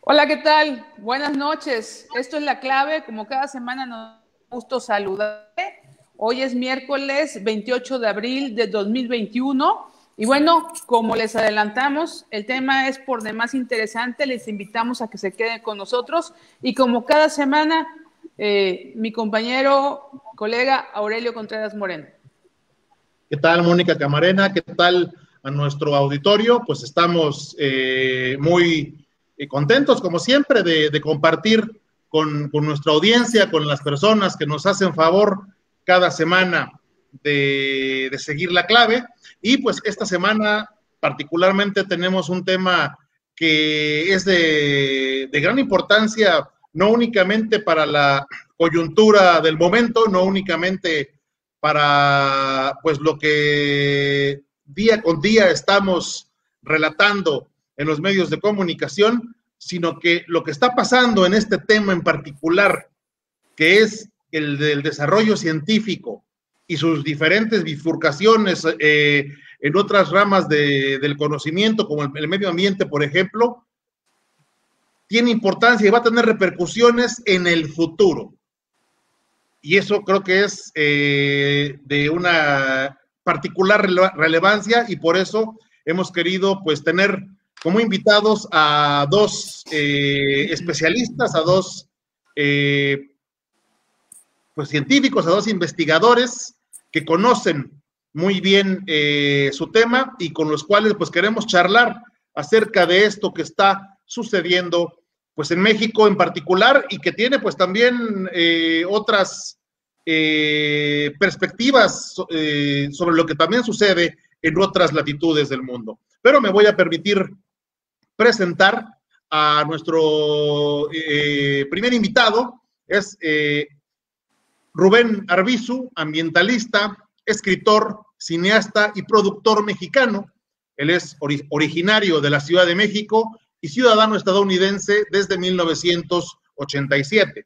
Hola, ¿qué tal? Buenas noches. Esto es La Clave. Como cada semana nos gusto saludarte. Hoy es miércoles 28 de abril de 2021. Y bueno, como les adelantamos, el tema es por demás interesante. Les invitamos a que se queden con nosotros. Y como cada semana, mi compañero, colega Aurelio Contreras Moreno. ¿Qué tal, Mónica Camarena? ¿Qué tal a nuestro auditorio? Pues estamos muy contentos, como siempre, de compartir con nuestra audiencia, con las personas que nos hacen favor cada semana de seguir La Clave. Y pues esta semana particularmente tenemos un tema que es de gran importancia, no únicamente para la coyuntura del momento, no únicamente para pues lo que día con día estamos relatando en los medios de comunicación, sino que lo que está pasando en este tema en particular, que es el del desarrollo científico y sus diferentes bifurcaciones en otras ramas del conocimiento, como el medio ambiente, por ejemplo, tiene importancia y va a tener repercusiones en el futuro. Y eso creo que es de una particular relevancia y por eso hemos querido pues tener como invitados a dos especialistas, a dos pues científicos, a dos investigadores que conocen muy bien su tema y con los cuales pues queremos charlar acerca de esto que está sucediendo pues en México en particular y que tiene pues también otras perspectivas sobre lo que también sucede en otras latitudes del mundo. Pero me voy a permitir presentar a nuestro primer invitado, es Rubén Arbizu, ambientalista, escritor, cineasta y productor mexicano. Él es originario de la Ciudad de México y ciudadano estadounidense desde 1987.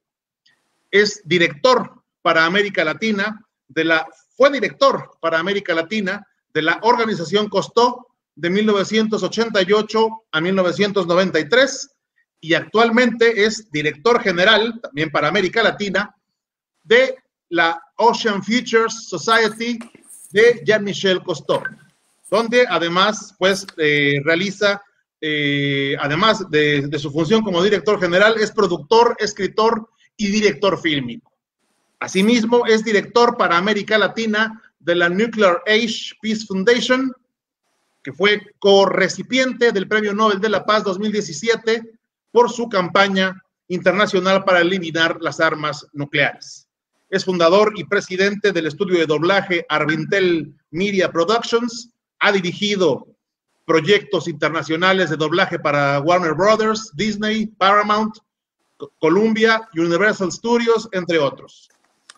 Es director para América Latina fue director para América Latina de la organización Costó de 1988 a 1993 y actualmente es director general, también para América Latina, de la Ocean Futures Society de Jean-Michel Cousteau, donde además pues realiza además de su función como director general, es productor, escritor y director fílmico. Asimismo, es director para América Latina de la Nuclear Age Peace Foundation, que fue correcipiente del Premio Nobel de la Paz 2017 por su campaña internacional para eliminar las armas nucleares. Es fundador y presidente del estudio de doblaje Arvintel Media Productions, ha dirigido proyectos internacionales de doblaje para Warner Brothers, Disney, Paramount, Columbia, Universal Studios, entre otros.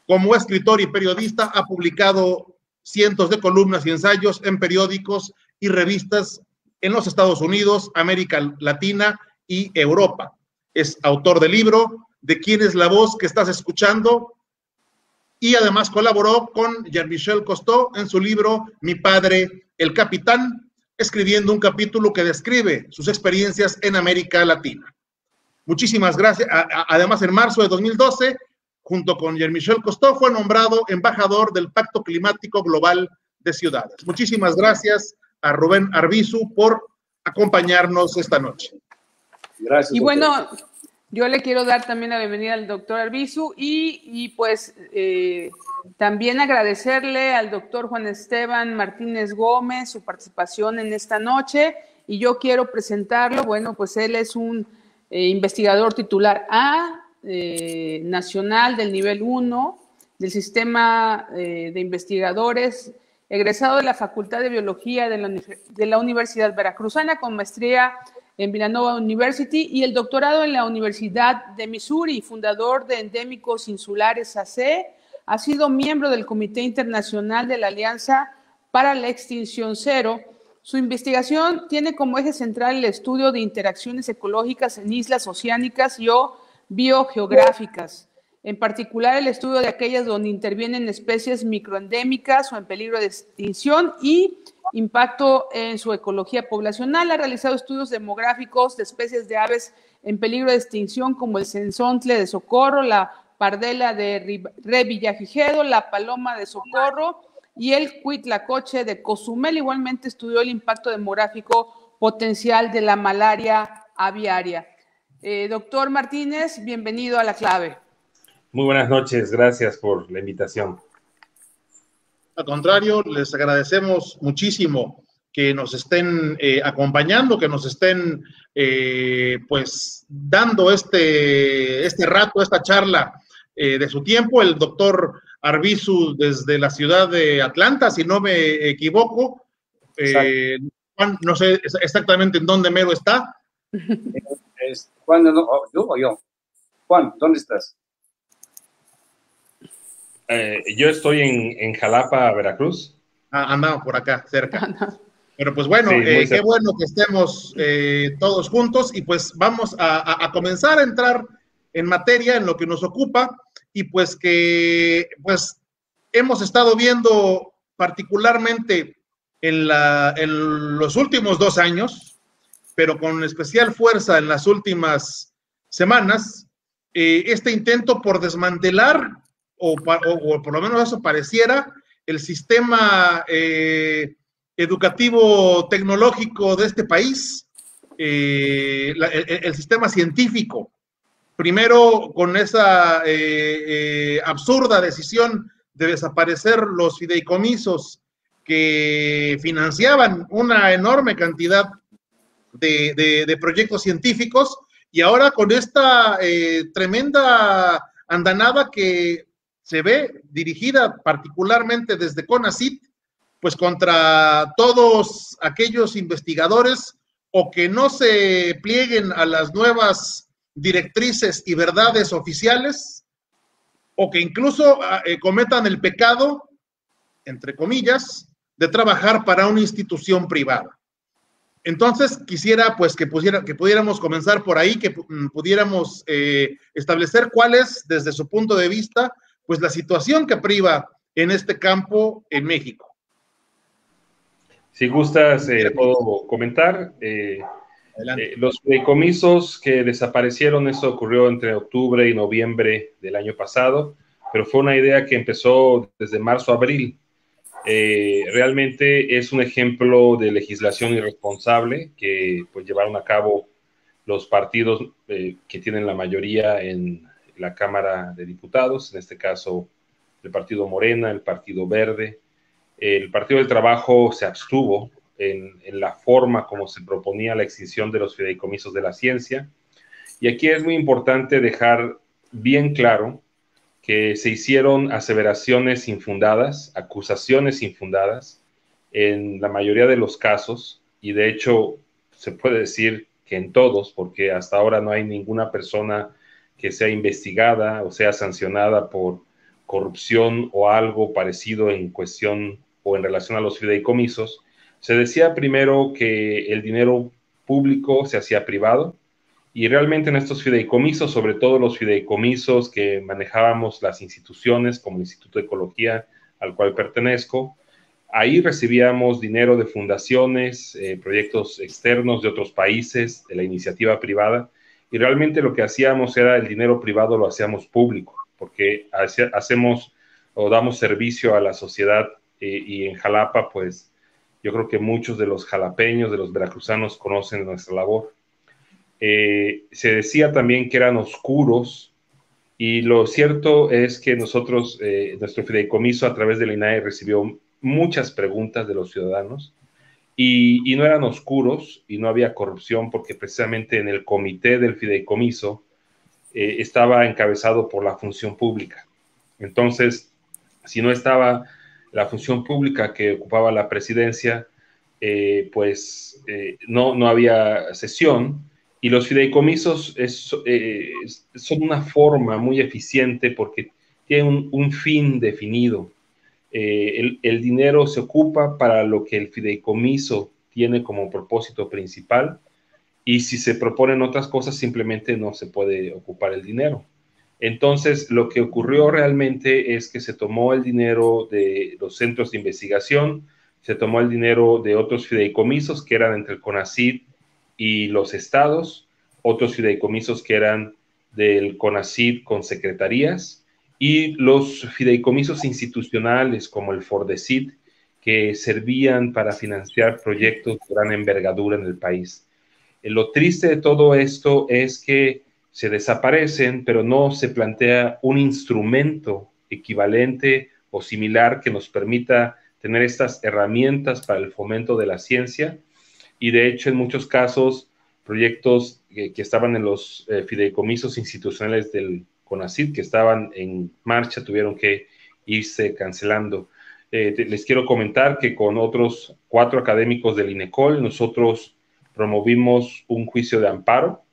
Como escritor y periodista, ha publicado cientos de columnas y ensayos en periódicos y revistas en los Estados Unidos, América Latina y Europa. Es autor del libro ¿De quién es la voz que estás escuchando? Y además colaboró con Jean-Michel Cousteau en su libro Mi padre, el capitán, escribiendo un capítulo que describe sus experiencias en América Latina. Muchísimas gracias. Además, en marzo de 2012, junto con Jean-Michel Cousteau, fue nombrado embajador del Pacto Climático Global de Ciudades. Muchísimas gracias a Rubén Arbizu por acompañarnos esta noche. Gracias. Y bueno, yo le quiero dar también la bienvenida al doctor Arbizu y pues también agradecerle al doctor Juan Esteban Martínez Gómez su participación en esta noche y yo quiero presentarlo. Bueno, pues él es un investigador titular A nacional del nivel 1 del sistema de investigadores, egresado de la Facultad de Biología de la Universidad Veracruzana con maestría en Villanova University y el doctorado en la Universidad de Missouri, fundador de Endémicos Insulares AC, ha sido miembro del Comité Internacional de la Alianza para la Extinción Cero. Su investigación tiene como eje central el estudio de interacciones ecológicas en islas oceánicas y o biogeográficas, en particular el estudio de aquellas donde intervienen especies microendémicas o en peligro de extinción y impacto en su ecología poblacional. Ha realizado estudios demográficos de especies de aves en peligro de extinción como el cenzontle de Socorro, la pardela de Revillagigedo, la paloma de Socorro y el cuitlacoche de Cozumel. Igualmente estudió el impacto demográfico potencial de la malaria aviaria. Doctor Martínez, bienvenido a La Clave. Muy buenas noches, gracias por la invitación. Al contrario, les agradecemos muchísimo que nos estén acompañando, que nos estén pues dando este rato, esta charla de su tiempo. El doctor Arbizu desde la ciudad de Atlanta, si no me equivoco. Juan, no sé exactamente en dónde mero está. Juan, no, ¿yo o yo? Juan, ¿dónde estás? Yo estoy en Jalapa, Veracruz. Andamos por acá, cerca. Pero pues bueno, sí, qué bueno que estemos todos juntos y pues vamos a comenzar a entrar en materia, en lo que nos ocupa y pues que pues hemos estado viendo particularmente en los últimos 2 años, pero con especial fuerza en las últimas semanas, este intento por desmantelar o por lo menos eso pareciera, el sistema educativo tecnológico de este país, el sistema científico. Primero, con esa absurda decisión de desaparecer los fideicomisos que financiaban una enorme cantidad de proyectos científicos, y ahora con esta tremenda andanada que se ve dirigida particularmente desde CONACYT, pues contra todos aquellos investigadores o que no se plieguen a las nuevas directrices y verdades oficiales, o que incluso cometan el pecado, entre comillas, de trabajar para una institución privada. Entonces, quisiera pues que pudiéramos comenzar por ahí, que pudiéramos establecer cuál es, desde su punto de vista, pues la situación que priva en este campo en México. Si gustas, puedo comentar. Los fideicomisos que desaparecieron, eso ocurrió entre octubre y noviembre del año pasado, pero fue una idea que empezó desde marzo a abril. Realmente es un ejemplo de legislación irresponsable que pues llevaron a cabo los partidos que tienen la mayoría en la Cámara de Diputados, en este caso el Partido Morena, el Partido Verde. El Partido del Trabajo se abstuvo en la forma como se proponía la extinción de los fideicomisos de la ciencia. Y aquí es muy importante dejar bien claro que se hicieron aseveraciones infundadas, acusaciones infundadas en la mayoría de los casos, y de hecho se puede decir que en todos, porque hasta ahora no hay ninguna persona que sea investigada o sea sancionada por corrupción o algo parecido en cuestión o en relación a los fideicomisos. Se decía primero que el dinero público se hacía privado, y realmente en estos fideicomisos, sobre todo los fideicomisos que manejábamos las instituciones como el Instituto de Ecología, al cual pertenezco, ahí recibíamos dinero de fundaciones, proyectos externos de otros países, de la iniciativa privada, y realmente lo que hacíamos era el dinero privado lo hacíamos público, porque hacemos o damos servicio a la sociedad, y en Jalapa, pues yo creo que muchos de los jalapeños, de los veracruzanos conocen nuestra labor. Se decía también que eran oscuros, y lo cierto es que nosotros, nuestro fideicomiso a través del INAE recibió muchas preguntas de los ciudadanos, y no eran oscuros y no había corrupción, porque precisamente en el comité del fideicomiso estaba encabezado por la función pública. Entonces, si no estaba la función pública que ocupaba la presidencia, no había sesión. Y los fideicomisos son una forma muy eficiente porque tienen un fin definido. El dinero se ocupa para lo que el fideicomiso tiene como propósito principal, y si se proponen otras cosas simplemente no se puede ocupar el dinero. Entonces, lo que ocurrió realmente es que se tomó el dinero de los centros de investigación, se tomó el dinero de otros fideicomisos que eran entre el CONACYT y los estados, otros fideicomisos que eran del CONACYT con secretarías, y los fideicomisos institucionales como el FORDECYT, que servían para financiar proyectos de gran envergadura en el país. Lo triste de todo esto es que se desaparecen, pero no se plantea un instrumento equivalente o similar que nos permita tener estas herramientas para el fomento de la ciencia. Y de hecho, en muchos casos, proyectos que estaban en los fideicomisos institucionales del CONACYT, que estaban en marcha, tuvieron que irse cancelando. Les quiero comentar que con otros 4 académicos del INECOL, nosotros promovimos un juicio de amparo.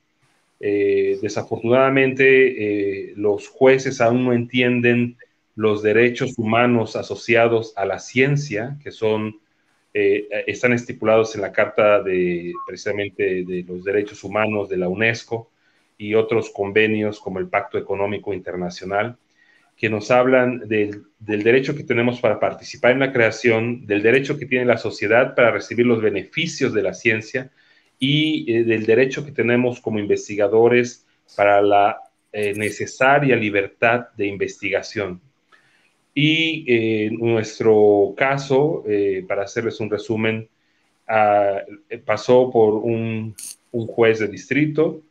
Desafortunadamente, los jueces aún no entienden los derechos humanos asociados a la ciencia, que están estipulados en la Carta precisamente de los Derechos Humanos de la UNESCO y otros convenios como el Pacto Económico Internacional, que nos hablan del derecho que tenemos para participar en la creación, del derecho que tiene la sociedad para recibir los beneficios de la ciencia y del derecho que tenemos como investigadores para la necesaria libertad de investigación. Y en nuestro caso, para hacerles un resumen, pasó por un juez de distrito,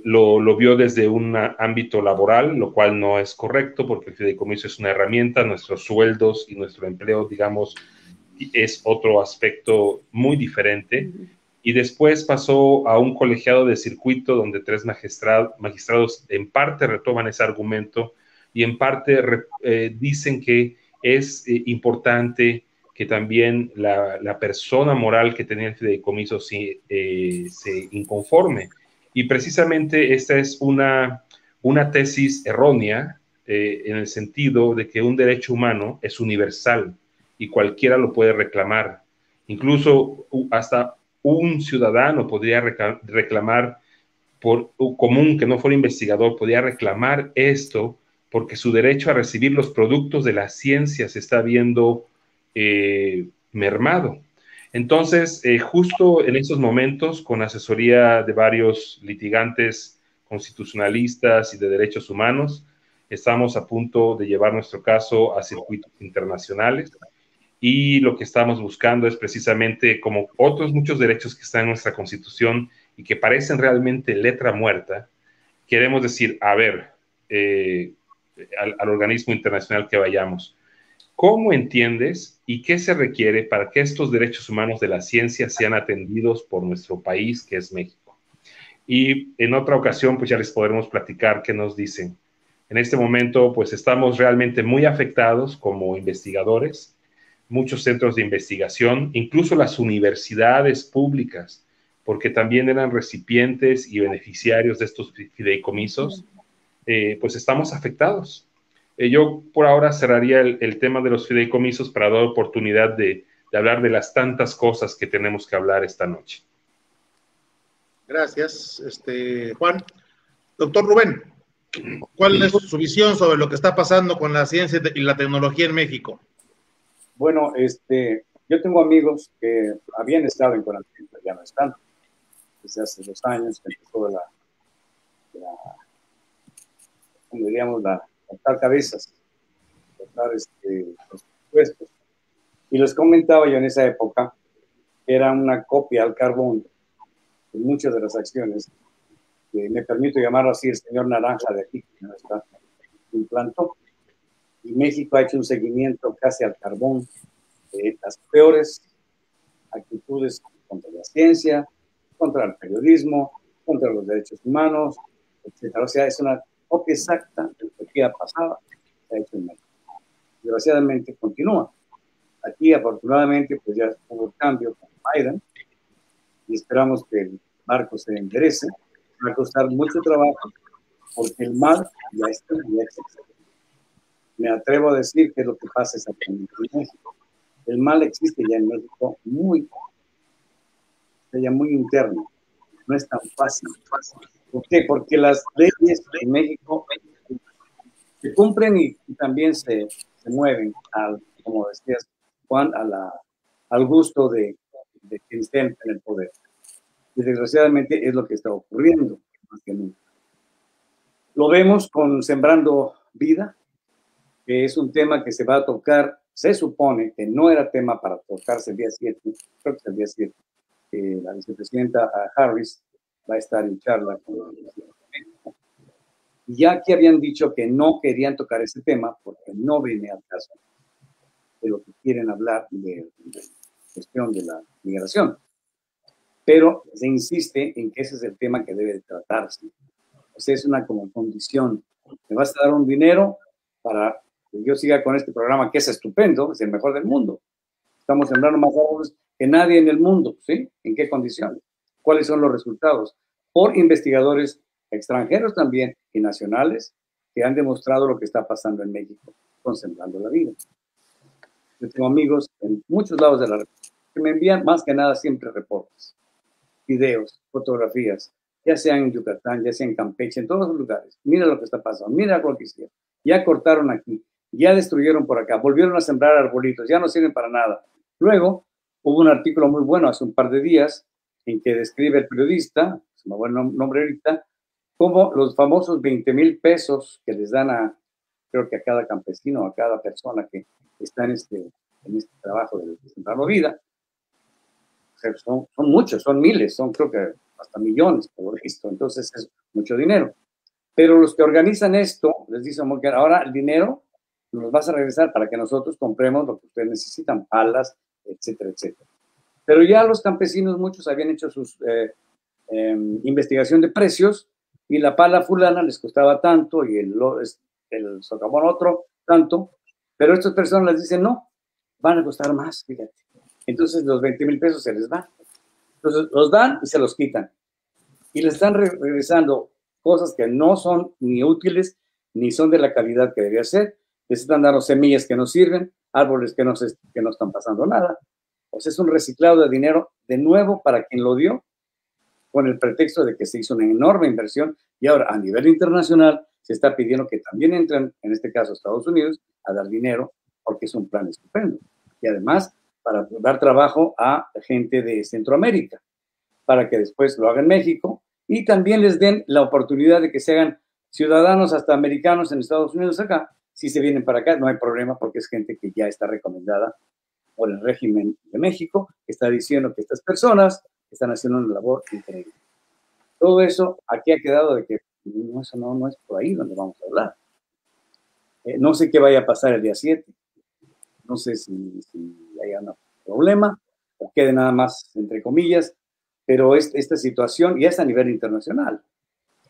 lo vio desde un ámbito laboral, lo cual no es correcto porque el fideicomiso es una herramienta, nuestros sueldos y nuestro empleo, digamos, es otro aspecto muy diferente. Y después pasó a un colegiado de circuito donde 3 magistrados en parte retoman ese argumento y en parte dicen que es importante que también la persona moral que tenía el fideicomiso se inconforme. Y precisamente esta es una tesis errónea en el sentido de que un derecho humano es universal y cualquiera lo puede reclamar. Incluso hasta un ciudadano podría reclamar, por común que no fuera investigador, podría reclamar esto porque su derecho a recibir los productos de la ciencia se está viendo mermado. Entonces, justo en esos momentos, con asesoría de varios litigantes constitucionalistas y de derechos humanos, estamos a punto de llevar nuestro caso a circuitos internacionales. Y lo que estamos buscando es precisamente, como otros muchos derechos que están en nuestra Constitución y que parecen realmente letra muerta, queremos decir, a ver, al organismo internacional que vayamos, ¿cómo entiendes y qué se requiere para que estos derechos humanos de la ciencia sean atendidos por nuestro país, que es México? Y en otra ocasión, pues ya les podremos platicar qué nos dicen. En este momento, pues estamos realmente muy afectados como investigadores, muchos centros de investigación, incluso las universidades públicas, porque también eran recipientes y beneficiarios de estos fideicomisos, pues estamos afectados. Yo por ahora cerraría el tema de los fideicomisos para dar oportunidad de hablar de las tantas cosas que tenemos que hablar esta noche. Gracias, Juan. Doctor Rubén, ¿cuál es su visión sobre lo que está pasando con la ciencia y la tecnología en México? Bueno, yo tengo amigos que habían estado en CONACYT, ya no están. Desde hace 2 años que empezó como diríamos, cortar cabezas, cortar los presupuestos. Y les comentaba yo en esa época que era una copia al carbón de muchas de las acciones que me permito llamarlo así el señor Naranja de aquí, que no está, implantó. Y México ha hecho un seguimiento casi al carbón de las peores actitudes contra la ciencia, contra el periodismo, contra los derechos humanos, etc. O sea, es una copia exacta de lo que ya pasaba, se ha hecho en México. Desgraciadamente continúa. Aquí, afortunadamente, pues ya hubo cambio con Biden y esperamos que el barco se enderece. Va a costar mucho trabajo porque el mal ya está, ya existe. Me atrevo a decir que es lo que pasa exactamente en México. El mal existe ya en México ya muy interno. No es tan fácil. ¿Por qué? Porque las leyes en México se cumplen y también se mueven, como decías, Juan, a al gusto de quien esté en el poder. Y desgraciadamente es lo que está ocurriendo, más que nunca. Lo vemos con Sembrando Vida, que es un tema que se va a tocar, se supone que no era tema para tocarse el día 7, creo que es el día 7, la vicepresidenta Harris va a estar en charla con el presidente de México. Ya que habían dicho que no querían tocar ese tema porque no viene al caso de lo que quieren hablar de cuestión de la migración. Pero se insiste en que ese es el tema que debe de tratarse. O sea, es una como condición. Me vas a dar un dinero para que yo siga con este programa que es estupendo, es el mejor del mundo. Estamos sembrando más árboles que nadie en el mundo, ¿sí? ¿En qué condiciones? ¿Cuáles son los resultados? Por investigadores extranjeros también y nacionales que han demostrado lo que está pasando en México con Sembrando la Vida. Yo tengo amigos en muchos lados de la República que me envían más que nada siempre reportes, videos, fotografías, ya sea en Yucatán, ya sea en Campeche, en todos los lugares. Mira lo que está pasando, mira lo que hicieron. Ya cortaron aquí, ya destruyeron por acá, volvieron a sembrar arbolitos, ya no sirven para nada. Luego, hubo un artículo muy bueno hace un par de días en que describe el periodista, se me va el nombre ahorita, como los famosos 20,000 pesos que les dan creo que a cada campesino, a cada persona que está en este trabajo de Sembrando Vida. O sea, son muchos, son miles, son creo que hasta millones, por lo visto. Entonces es mucho dinero. Pero los que organizan esto les dicen, ahora el dinero nos vas a regresar para que nosotros compremos lo que ustedes necesitan, palas, etcétera, etcétera. Pero ya los campesinos, muchos habían hecho sus investigación de precios y la pala fulana les costaba tanto y el socavón otro tanto, pero estas personas les dicen, no, van a costar más, fíjate. Entonces los 20,000 pesos se les van. Entonces los dan y se los quitan. Y les están regresando cosas que no son ni útiles ni son de la calidad que debía ser. Les están dando semillas que no sirven, árboles que no están pasando nada. O sea, es un reciclado de dinero de nuevo para quien lo dio, con el pretexto de que se hizo una enorme inversión y ahora a nivel internacional se está pidiendo que también entren, en este caso Estados Unidos, a dar dinero porque es un plan estupendo. Y además para dar trabajo a gente de Centroamérica, para que después lo hagan en México y también les den la oportunidad de que se hagan ciudadanos hasta americanos en Estados Unidos acá. Si se vienen para acá, no hay problema porque es gente que ya está recomendada por el régimen de México, que está diciendo que estas personas están haciendo una labor increíble. Todo eso aquí ha quedado de que eso no es por ahí donde vamos a hablar. No sé qué vaya a pasar el día 7. No sé si haya un problema o quede nada más entre comillas, pero esta situación ya es a nivel internacional.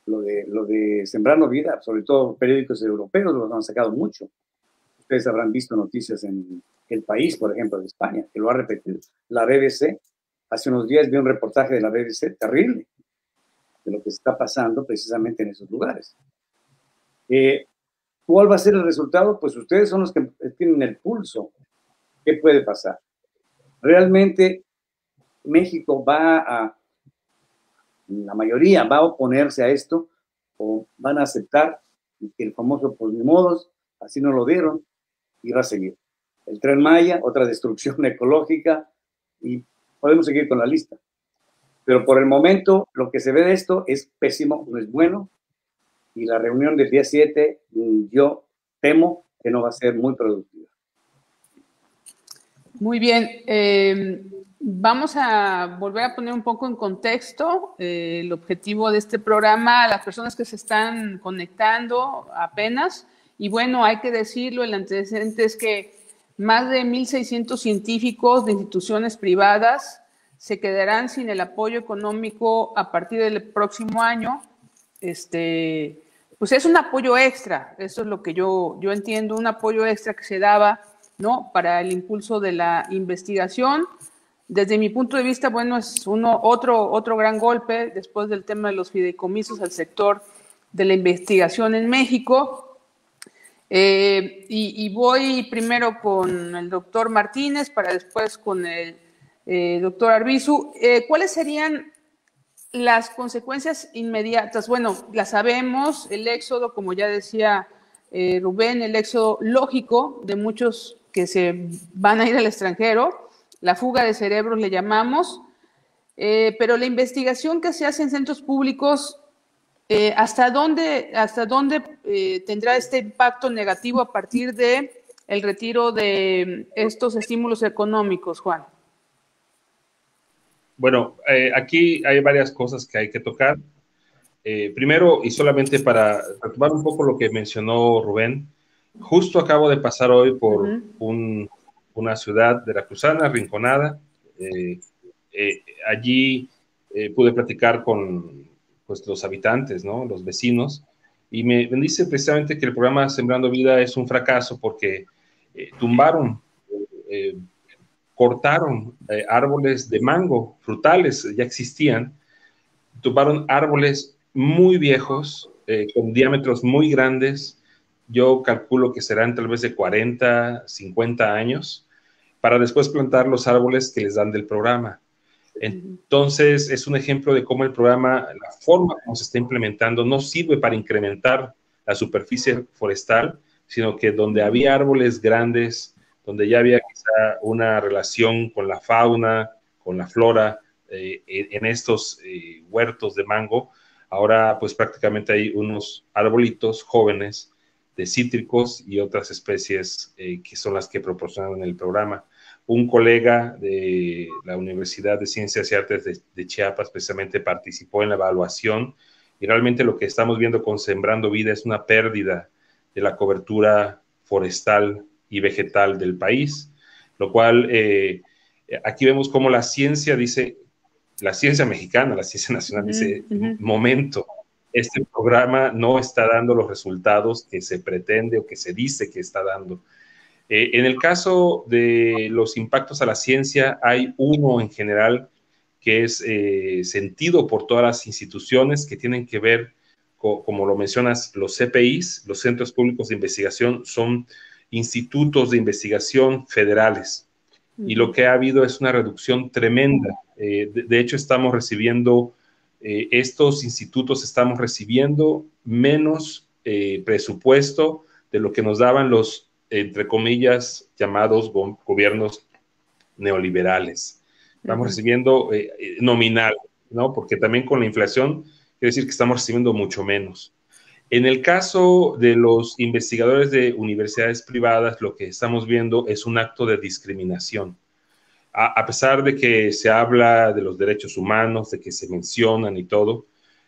Lo de Sembrando Vida, sobre todo periódicos europeos, los han sacado mucho. Ustedes habrán visto noticias en El País, por ejemplo, de España, que lo ha repetido. La BBC, hace unos días vi un reportaje de la BBC terrible de lo que está pasando precisamente en esos lugares. ¿Cuál va a ser el resultado? Pues ustedes son los que tienen el pulso. ¿Qué puede pasar? Realmente México la mayoría va a oponerse a esto o van a aceptar que el famoso pues ni modos, así no lo dieron y va a seguir. El Tren Maya, otra destrucción ecológica y podemos seguir con la lista. Pero por el momento lo que se ve de esto es pésimo, no es bueno y la reunión del día 7 yo temo que no va a ser muy productiva. Muy bien. Vamos a volver a poner un poco en contexto el objetivo de este programa a las personas que se están conectando apenas. Y bueno, hay que decirlo, el antecedente es que más de 1,600 científicos de instituciones privadas se quedarán sin el apoyo económico a partir del próximo año. Pues es un apoyo extra, eso es lo que yo entiendo, un apoyo extra que se daba, ¿no?, para el impulso de la investigación. Desde mi punto de vista, bueno, es otro gran golpe después del tema de los fideicomisos al sector de la investigación en México. Y voy primero con el doctor Martínez para después con el doctor Arbizu. ¿Cuáles serían las consecuencias inmediatas? Bueno, las sabemos, el éxodo, como ya decía Rubén, el éxodo lógico de muchos que se van a ir al extranjero la fuga de cerebros le llamamos, pero la investigación que se hace en centros públicos, ¿hasta dónde tendrá este impacto negativo a partir de el retiro de estos estímulos económicos, Juan? Bueno, aquí hay varias cosas que hay que tocar. Primero, y solamente para retomar un poco lo que mencionó Rubén, justo acabo de pasar hoy por una ciudad veracruzana, Rinconada. Allí pude platicar con pues, los habitantes, ¿no? Los vecinos, y me dice precisamente que el programa Sembrando Vida es un fracaso porque tumbaron, cortaron árboles de mango, frutales, ya existían, tumbaron árboles muy viejos, con diámetros muy grandes, yo calculo que serán tal vez de 40, 50 años, para después plantar los árboles que les dan del programa. Entonces, es un ejemplo de cómo el programa, la forma como se está implementando, no sirve para incrementar la superficie forestal, sino que donde había árboles grandes, donde ya había quizá una relación con la fauna, con la flora, en estos huertos de mango, ahora pues prácticamente hay unos arbolitos jóvenes de cítricos y otras especies que son las que proporcionan el programa. Un colega de la Universidad de Ciencias y Artes de Chiapas precisamente participó en la evaluación y realmente lo que estamos viendo con Sembrando Vida es una pérdida de la cobertura forestal y vegetal del país, lo cual aquí vemos cómo la ciencia dice, la ciencia mexicana, la ciencia nacional dice, momento, este programa no está dando los resultados que se pretende o que se dice que está dando. En el caso de los impactos a la ciencia, hay uno en general que es sentido por todas las instituciones que tienen que ver, como lo mencionas, los CPIs, los Centros Públicos de Investigación, son institutos de investigación federales. Y lo que ha habido es una reducción tremenda. De hecho, estamos recibiendo, estos institutos estamos recibiendo menos presupuesto de lo que nos daban los, entre comillas, llamados gobiernos neoliberales. Estamos recibiendo nominal, ¿no? Porque también con la inflación quiere decir que estamos recibiendo mucho menos. En el caso de los investigadores de universidades privadas, lo que estamos viendo es un acto de discriminación. A pesar de que se habla de los derechos humanos, de que se mencionan y todo,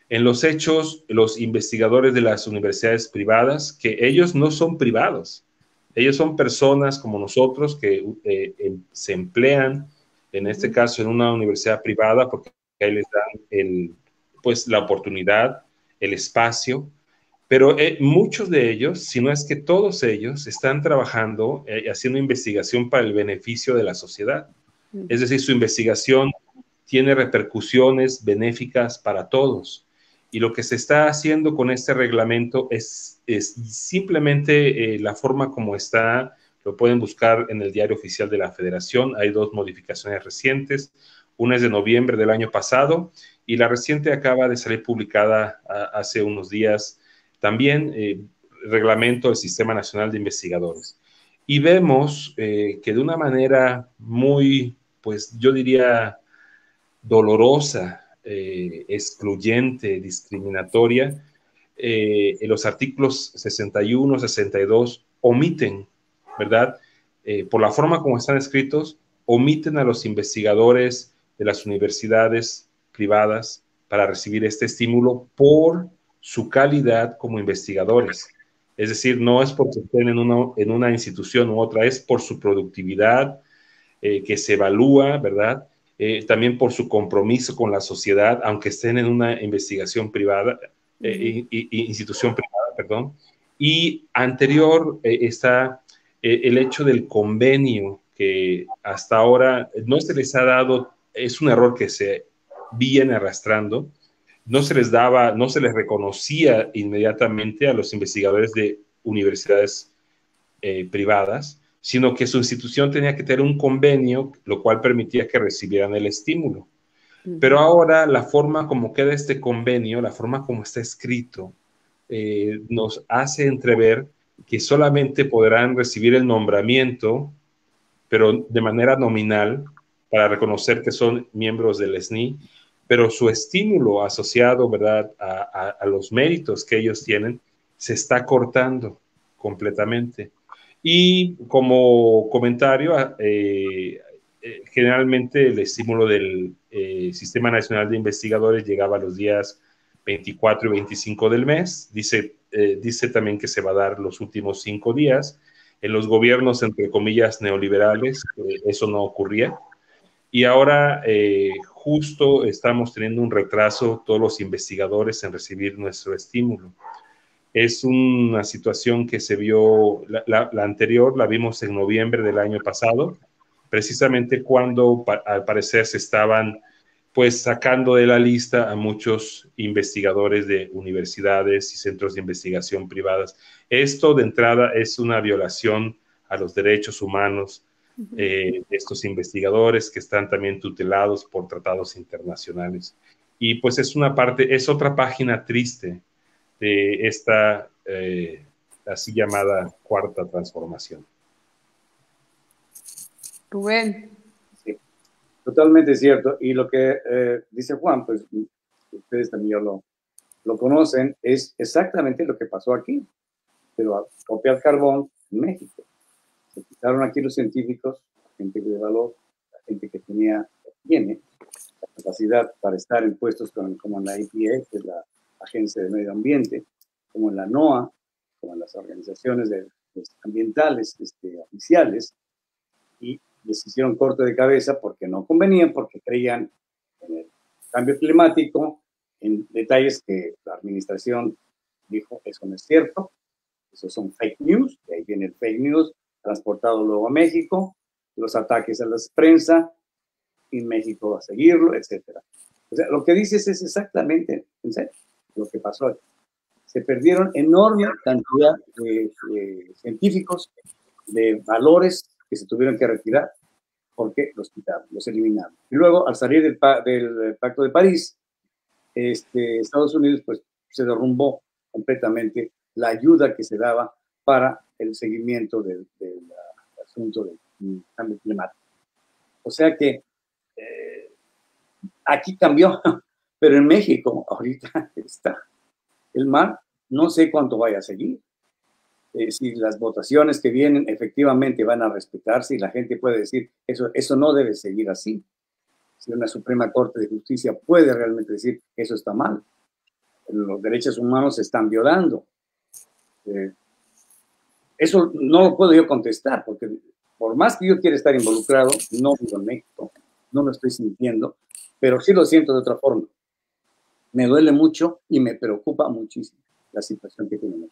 en los hechos, los investigadores de las universidades privadas, que ellos no son privados, ellos son personas como nosotros que se emplean, en este caso, en una universidad privada, porque ahí les dan pues, la oportunidad, el espacio, pero muchos de ellos, si no es que todos ellos, están trabajando, haciendo investigación para el beneficio de la sociedad. Es decir, su investigación tiene repercusiones benéficas para todos. Y lo que se está haciendo con este reglamento es simplemente la forma como está, lo pueden buscar en el Diario Oficial de la Federación. Hay dos modificaciones recientes. Una es de noviembre del año pasado y la reciente acaba de salir publicada hace unos días también, reglamento del Sistema Nacional de Investigadores. Y vemos que de una manera muy, pues yo diría, dolorosa, excluyente, discriminatoria, en los artículos 61, 62 omiten, ¿verdad? Por la forma como están escritos, omiten a los investigadores de las universidades privadas para recibir este estímulo por su calidad como investigadores. Es decir, no es porque estén en una institución u otra, es por su productividad que se evalúa, ¿verdad? También por su compromiso con la sociedad, aunque estén en una investigación privada, institución privada, perdón. Y anterior está el hecho del convenio que hasta ahora no se les ha dado, es un error que se viene arrastrando, no se les daba, no se les reconocía inmediatamente a los investigadores de universidades privadas, sino que su institución tenía que tener un convenio, lo cual permitía que recibieran el estímulo. Pero ahora la forma como queda este convenio, la forma como está escrito, nos hace entrever que solamente podrán recibir el nombramiento, pero de manera nominal, para reconocer que son miembros del SNI, pero su estímulo asociado, ¿verdad?, a los méritos que ellos tienen se está cortando completamente. Y como comentario, generalmente el estímulo del Sistema Nacional de Investigadores llegaba a los días 24 y 25 del mes. Dice también que se va a dar los últimos 5 días. En los gobiernos, entre comillas, neoliberales, eso no ocurría. Y ahora justo estamos teniendo un retraso todos los investigadores en recibir nuestro estímulo. Es una situación que se vio, la anterior la vimos en noviembre del año pasado, precisamente cuando al parecer se estaban pues sacando de la lista a muchos investigadores de universidades y centros de investigación privadas. Esto de entrada es una violación a los derechos humanos de estos investigadores que están también tutelados por tratados internacionales. Y pues es otra página triste de esta así llamada cuarta transformación. Rubén. Sí, totalmente cierto. Y lo que dice Juan, pues ustedes también lo conocen, es exactamente lo que pasó aquí, pero a copiar carbón en México. Se quitaron aquí los científicos, la gente de valor, la gente que tiene la capacidad para estar en puestos como en la EPA, que es la Agencia de Medio Ambiente, como en la NOAA, como en las organizaciones ambientales oficiales, y les hicieron corte de cabeza porque no convenían, porque creían en el cambio climático, en detalles que la administración dijo, eso no es cierto, esos son fake news, de ahí viene el fake news, transportado luego a México, los ataques a la prensa, y México va a seguirlo, etc. O sea, lo que dices es exactamente, en serio, lo que pasó aquí. Se perdieron enorme cantidad de científicos, de valores que se tuvieron que retirar, porque los quitaron, los eliminaron. Y luego, al salir del Pacto de París, Estados Unidos pues, se derrumbó completamente la ayuda que se daba para el seguimiento del asunto del cambio climático. O sea que aquí cambió, pero en México ahorita está el mar, no sé cuánto vaya a seguir. Si las votaciones que vienen efectivamente van a respetarse y la gente puede decir eso no debe seguir así. Si una Suprema Corte de Justicia puede realmente decir que eso está mal, los derechos humanos se están violando. Eso no lo puedo yo contestar, porque por más que yo quiera estar involucrado, no vivo en México, no lo estoy sintiendo, pero sí lo siento de otra forma. Me duele mucho y me preocupa muchísimo la situación que tenemos.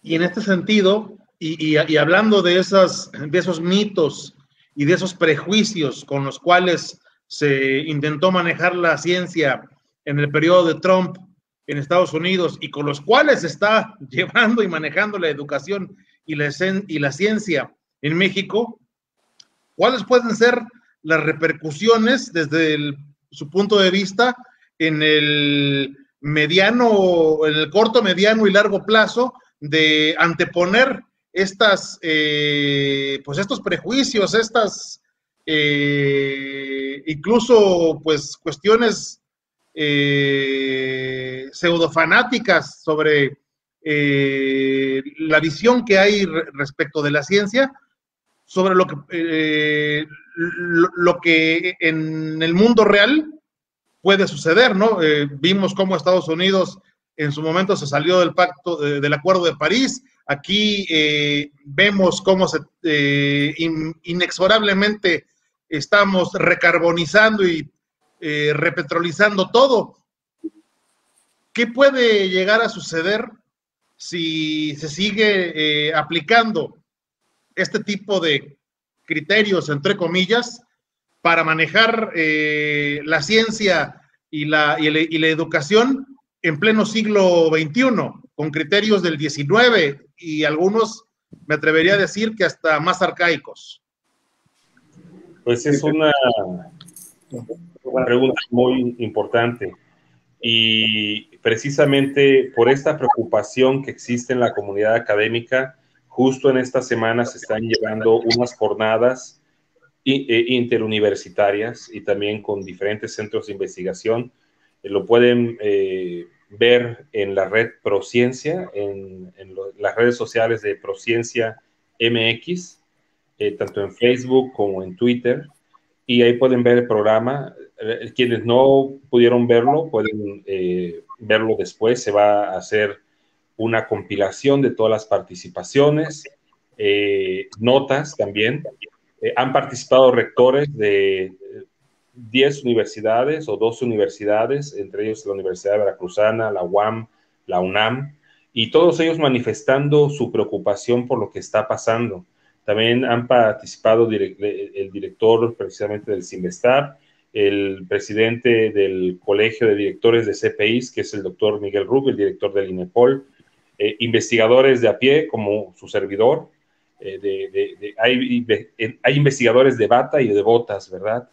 Y en este sentido, y hablando de esos mitos y de esos prejuicios con los cuales se intentó manejar la ciencia en el periodo de Trump en Estados Unidos y con los cuales se está llevando y manejando la educación y la ciencia en México, ¿cuáles pueden ser las repercusiones desde su punto de vista en el corto, mediano y largo plazo de anteponer estos prejuicios, incluso pues cuestiones pseudofanáticas sobre la visión que hay respecto de la ciencia, sobre lo que en el mundo real puede suceder, ¿no? Vimos cómo Estados Unidos en su momento se salió del pacto, del Acuerdo de París. Aquí vemos cómo inexorablemente estamos recarbonizando y repetrolizando todo. ¿Qué puede llegar a suceder si se sigue aplicando este tipo de criterios, entre comillas, para manejar la ciencia y la educación en pleno siglo XXI, con criterios del XIX y algunos, me atrevería a decir, que hasta más arcaicos? Pues es una pregunta muy importante y precisamente por esta preocupación que existe en la comunidad académica, justo en esta semana se están llevando unas jornadas interuniversitarias y también con diferentes centros de investigación. Lo pueden ver en la red Prociencia, en las redes sociales de Prociencia MX, tanto en Facebook como en Twitter, y ahí pueden ver el programa. Quienes no pudieron verlo, pueden verlo después. Se va a hacer una compilación de todas las participaciones, notas también. Han participado rectores de 10 universidades o 12 universidades, entre ellos la Universidad Veracruzana, la UAM, la UNAM, y todos ellos manifestando su preocupación por lo que está pasando. También han participado el director precisamente del CIMBESTAR, el presidente del Colegio de Directores de CPIs, que es el doctor Miguel Rubio, el director del INEPOL, investigadores de a pie, como su servidor. Hay investigadores de bata y de botas, ¿verdad?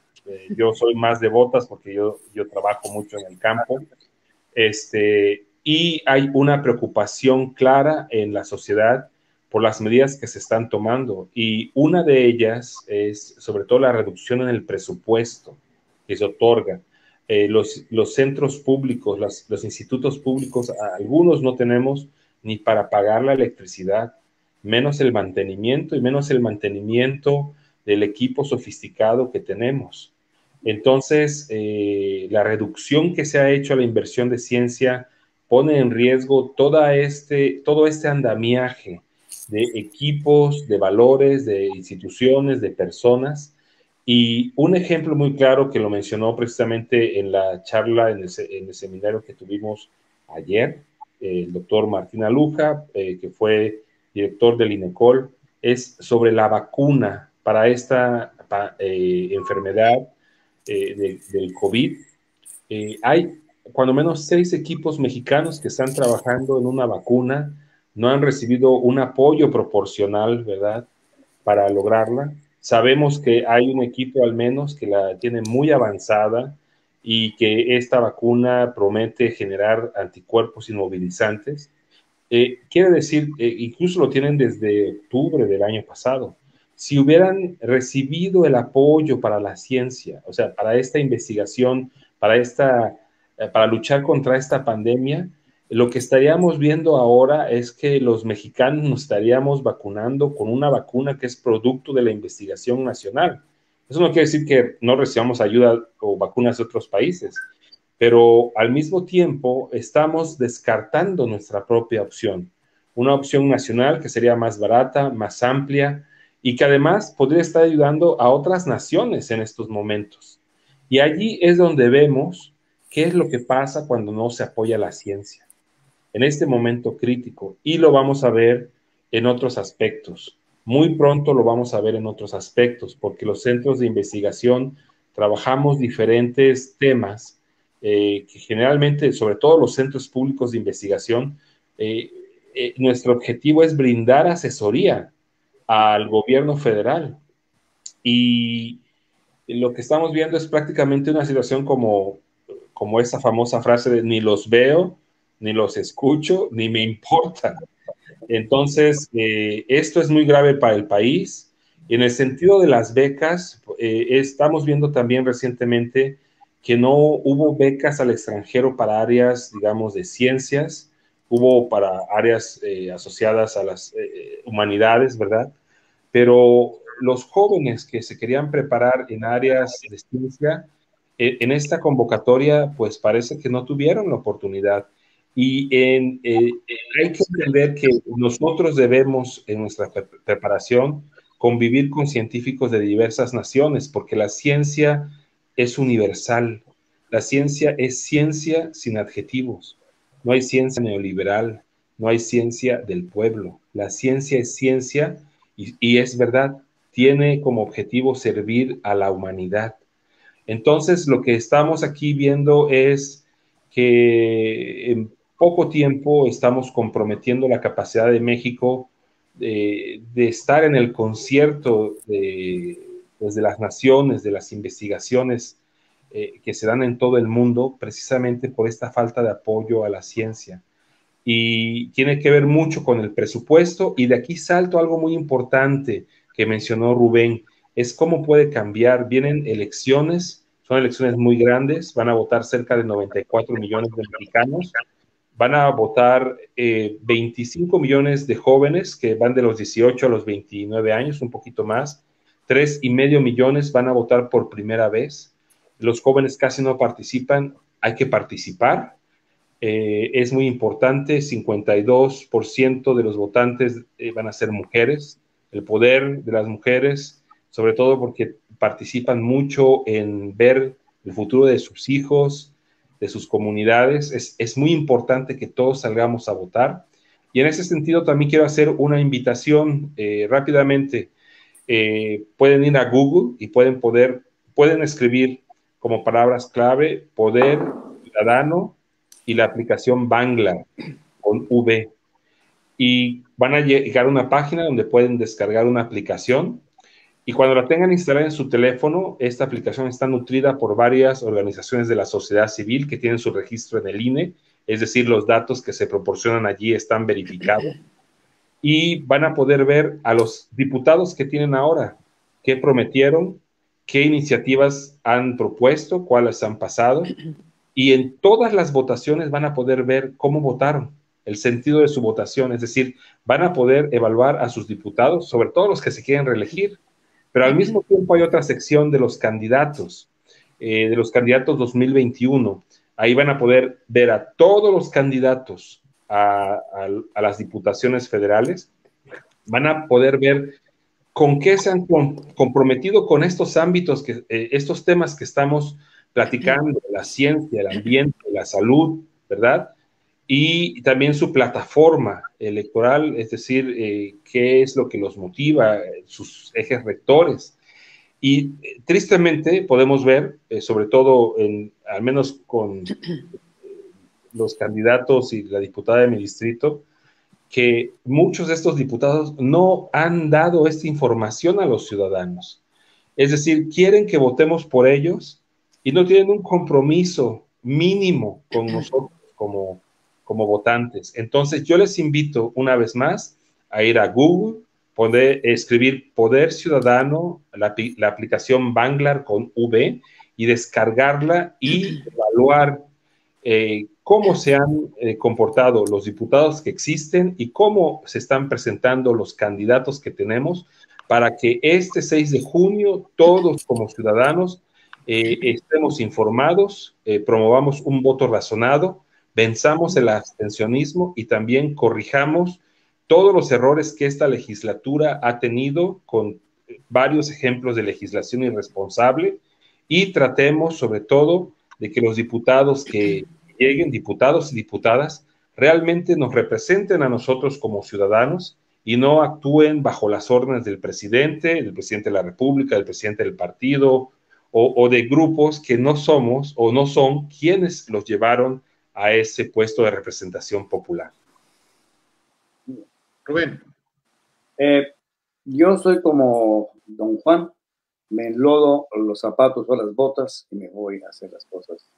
Yo soy más de botas porque yo trabajo mucho en el campo. Y hay una preocupación clara en la sociedad por las medidas que se están tomando. Y una de ellas es sobre todo la reducción en el presupuesto que se otorga. Los centros públicos, los institutos públicos, algunos no tenemos ni para pagar la electricidad, menos el mantenimiento y menos el mantenimiento del equipo sofisticado que tenemos. Entonces, la reducción que se ha hecho a la inversión de ciencia pone en riesgo todo este andamiaje de equipos, de valores, de instituciones, de personas. Y un ejemplo muy claro que lo mencionó precisamente en la charla, en el seminario que tuvimos ayer, el doctor Martín Aluja, que fue director del INECOL, es sobre la vacuna para esta enfermedad del COVID. Hay cuando menos 6 equipos mexicanos que están trabajando en una vacuna, no han recibido un apoyo proporcional, ¿verdad?, para lograrla. Sabemos que hay un equipo al menos que la tiene muy avanzada y que esta vacuna promete generar anticuerpos inmovilizantes. Quiere decir, incluso lo tienen desde octubre del año pasado. Si hubieran recibido el apoyo para la ciencia, o sea, para esta investigación, para luchar contra esta pandemia, lo que estaríamos viendo ahora es que los mexicanos nos estaríamos vacunando con una vacuna que es producto de la investigación nacional. Eso no quiere decir que no recibamos ayuda o vacunas de otros países, pero al mismo tiempo estamos descartando nuestra propia opción, una opción nacional que sería más barata, más amplia y que además podría estar ayudando a otras naciones en estos momentos. Y allí es donde vemos qué es lo que pasa cuando no se apoya la ciencia, en este momento crítico, y lo vamos a ver en otros aspectos. Muy pronto lo vamos a ver en otros aspectos, porque los centros de investigación trabajamos diferentes temas que generalmente, sobre todo los centros públicos de investigación, nuestro objetivo es brindar asesoría al gobierno federal. Y lo que estamos viendo es prácticamente una situación como esa famosa frase de ni los veo, ni los escucho, ni me importa. Entonces, esto es muy grave para el país. Y en el sentido de las becas, estamos viendo también recientemente que no hubo becas al extranjero para áreas, digamos, de ciencias, hubo para áreas asociadas a las humanidades, ¿verdad? Pero los jóvenes que se querían preparar en áreas de ciencia, en esta convocatoria, pues parece que no tuvieron la oportunidad. Y hay que entender que nosotros debemos, en nuestra preparación, convivir con científicos de diversas naciones, porque la ciencia es universal. La ciencia es ciencia sin adjetivos. No hay ciencia neoliberal, no hay ciencia del pueblo. La ciencia es ciencia y es verdad, tiene como objetivo servir a la humanidad. Entonces, lo que estamos aquí viendo es que en poco tiempo estamos comprometiendo la capacidad de México de estar en el concierto pues de las naciones, de las investigaciones que se dan en todo el mundo, precisamente por esta falta de apoyo a la ciencia. Y tiene que ver mucho con el presupuesto, y de aquí salto algo muy importante que mencionó Rubén, es cómo puede cambiar. Vienen elecciones, son elecciones muy grandes, van a votar cerca de 94 millones de mexicanos, van a votar 25 millones de jóvenes que van de los 18 a los 29 años, un poquito más, 3,5 millones van a votar por primera vez. Los jóvenes casi no participan, hay que participar. Es muy importante, 52% de los votantes van a ser mujeres. El poder de las mujeres, sobre todo porque participan mucho en ver el futuro de sus hijos, de sus comunidades. Es muy importante que todos salgamos a votar. Y en ese sentido también quiero hacer una invitación rápidamente. Pueden ir a Google y pueden escribir como palabras clave poder ciudadano y la aplicación Bangla con V. Y van a llegar a una página donde pueden descargar una aplicación. Y cuando la tengan instalada en su teléfono, esta aplicación está nutrida por varias organizaciones de la sociedad civil que tienen su registro en el INE, es decir, los datos que se proporcionan allí están verificados. Y van a poder ver a los diputados que tienen ahora, qué prometieron, qué iniciativas han propuesto, cuáles han pasado. Y en todas las votaciones van a poder ver cómo votaron, el sentido de su votación, es decir, van a poder evaluar a sus diputados, sobre todo los que se quieren reelegir, pero al mismo tiempo hay otra sección de los candidatos 2021. Ahí van a poder ver a todos los candidatos a las diputaciones federales, van a poder ver con qué se han comprometido con estos ámbitos, estos temas que estamos platicando, la ciencia, el ambiente, la salud, ¿verdad? Y también su plataforma electoral, es decir, qué es lo que los motiva, sus ejes rectores. Y tristemente podemos ver, sobre todo, al menos con los candidatos y la diputada de mi distrito, que muchos de estos diputados no han dado esta información a los ciudadanos. Es decir, quieren que votemos por ellos y no tienen un compromiso mínimo con nosotros como votantes. Entonces, yo les invito una vez más a ir a Google, escribir Poder Ciudadano, la aplicación Bangla con V, y descargarla y evaluar cómo se han comportado los diputados que existen y cómo se están presentando los candidatos que tenemos para que este 6 de junio todos como ciudadanos estemos informados, promovamos un voto razonado, venzamos el abstencionismo y también corrijamos todos los errores que esta legislatura ha tenido con varios ejemplos de legislación irresponsable, y tratemos sobre todo de que los diputados que lleguen, diputados y diputadas, realmente nos representen a nosotros como ciudadanos y no actúen bajo las órdenes del presidente de la República, del presidente del partido o de grupos que no somos o no son quienes los llevaron a ese puesto de representación popular. Rubén. Yo soy como don Juan, me enlodo los zapatos o las botas y me voy a hacer las cosas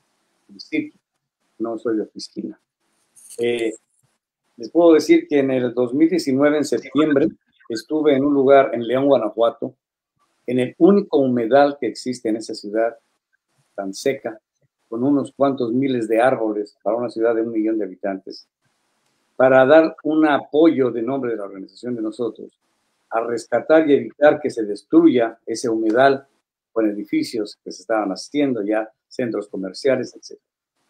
distintas. No soy de oficina. Les puedo decir que en el 2019, en septiembre, estuve en un lugar en León, Guanajuato, en el único humedal que existe en esa ciudad tan seca, con unos cuantos miles de árboles para una ciudad de 1 millón de habitantes, para dar un apoyo de nombre de la organización de nosotros a rescatar y evitar que se destruya ese humedal con edificios que se estaban haciendo ya, centros comerciales, etc.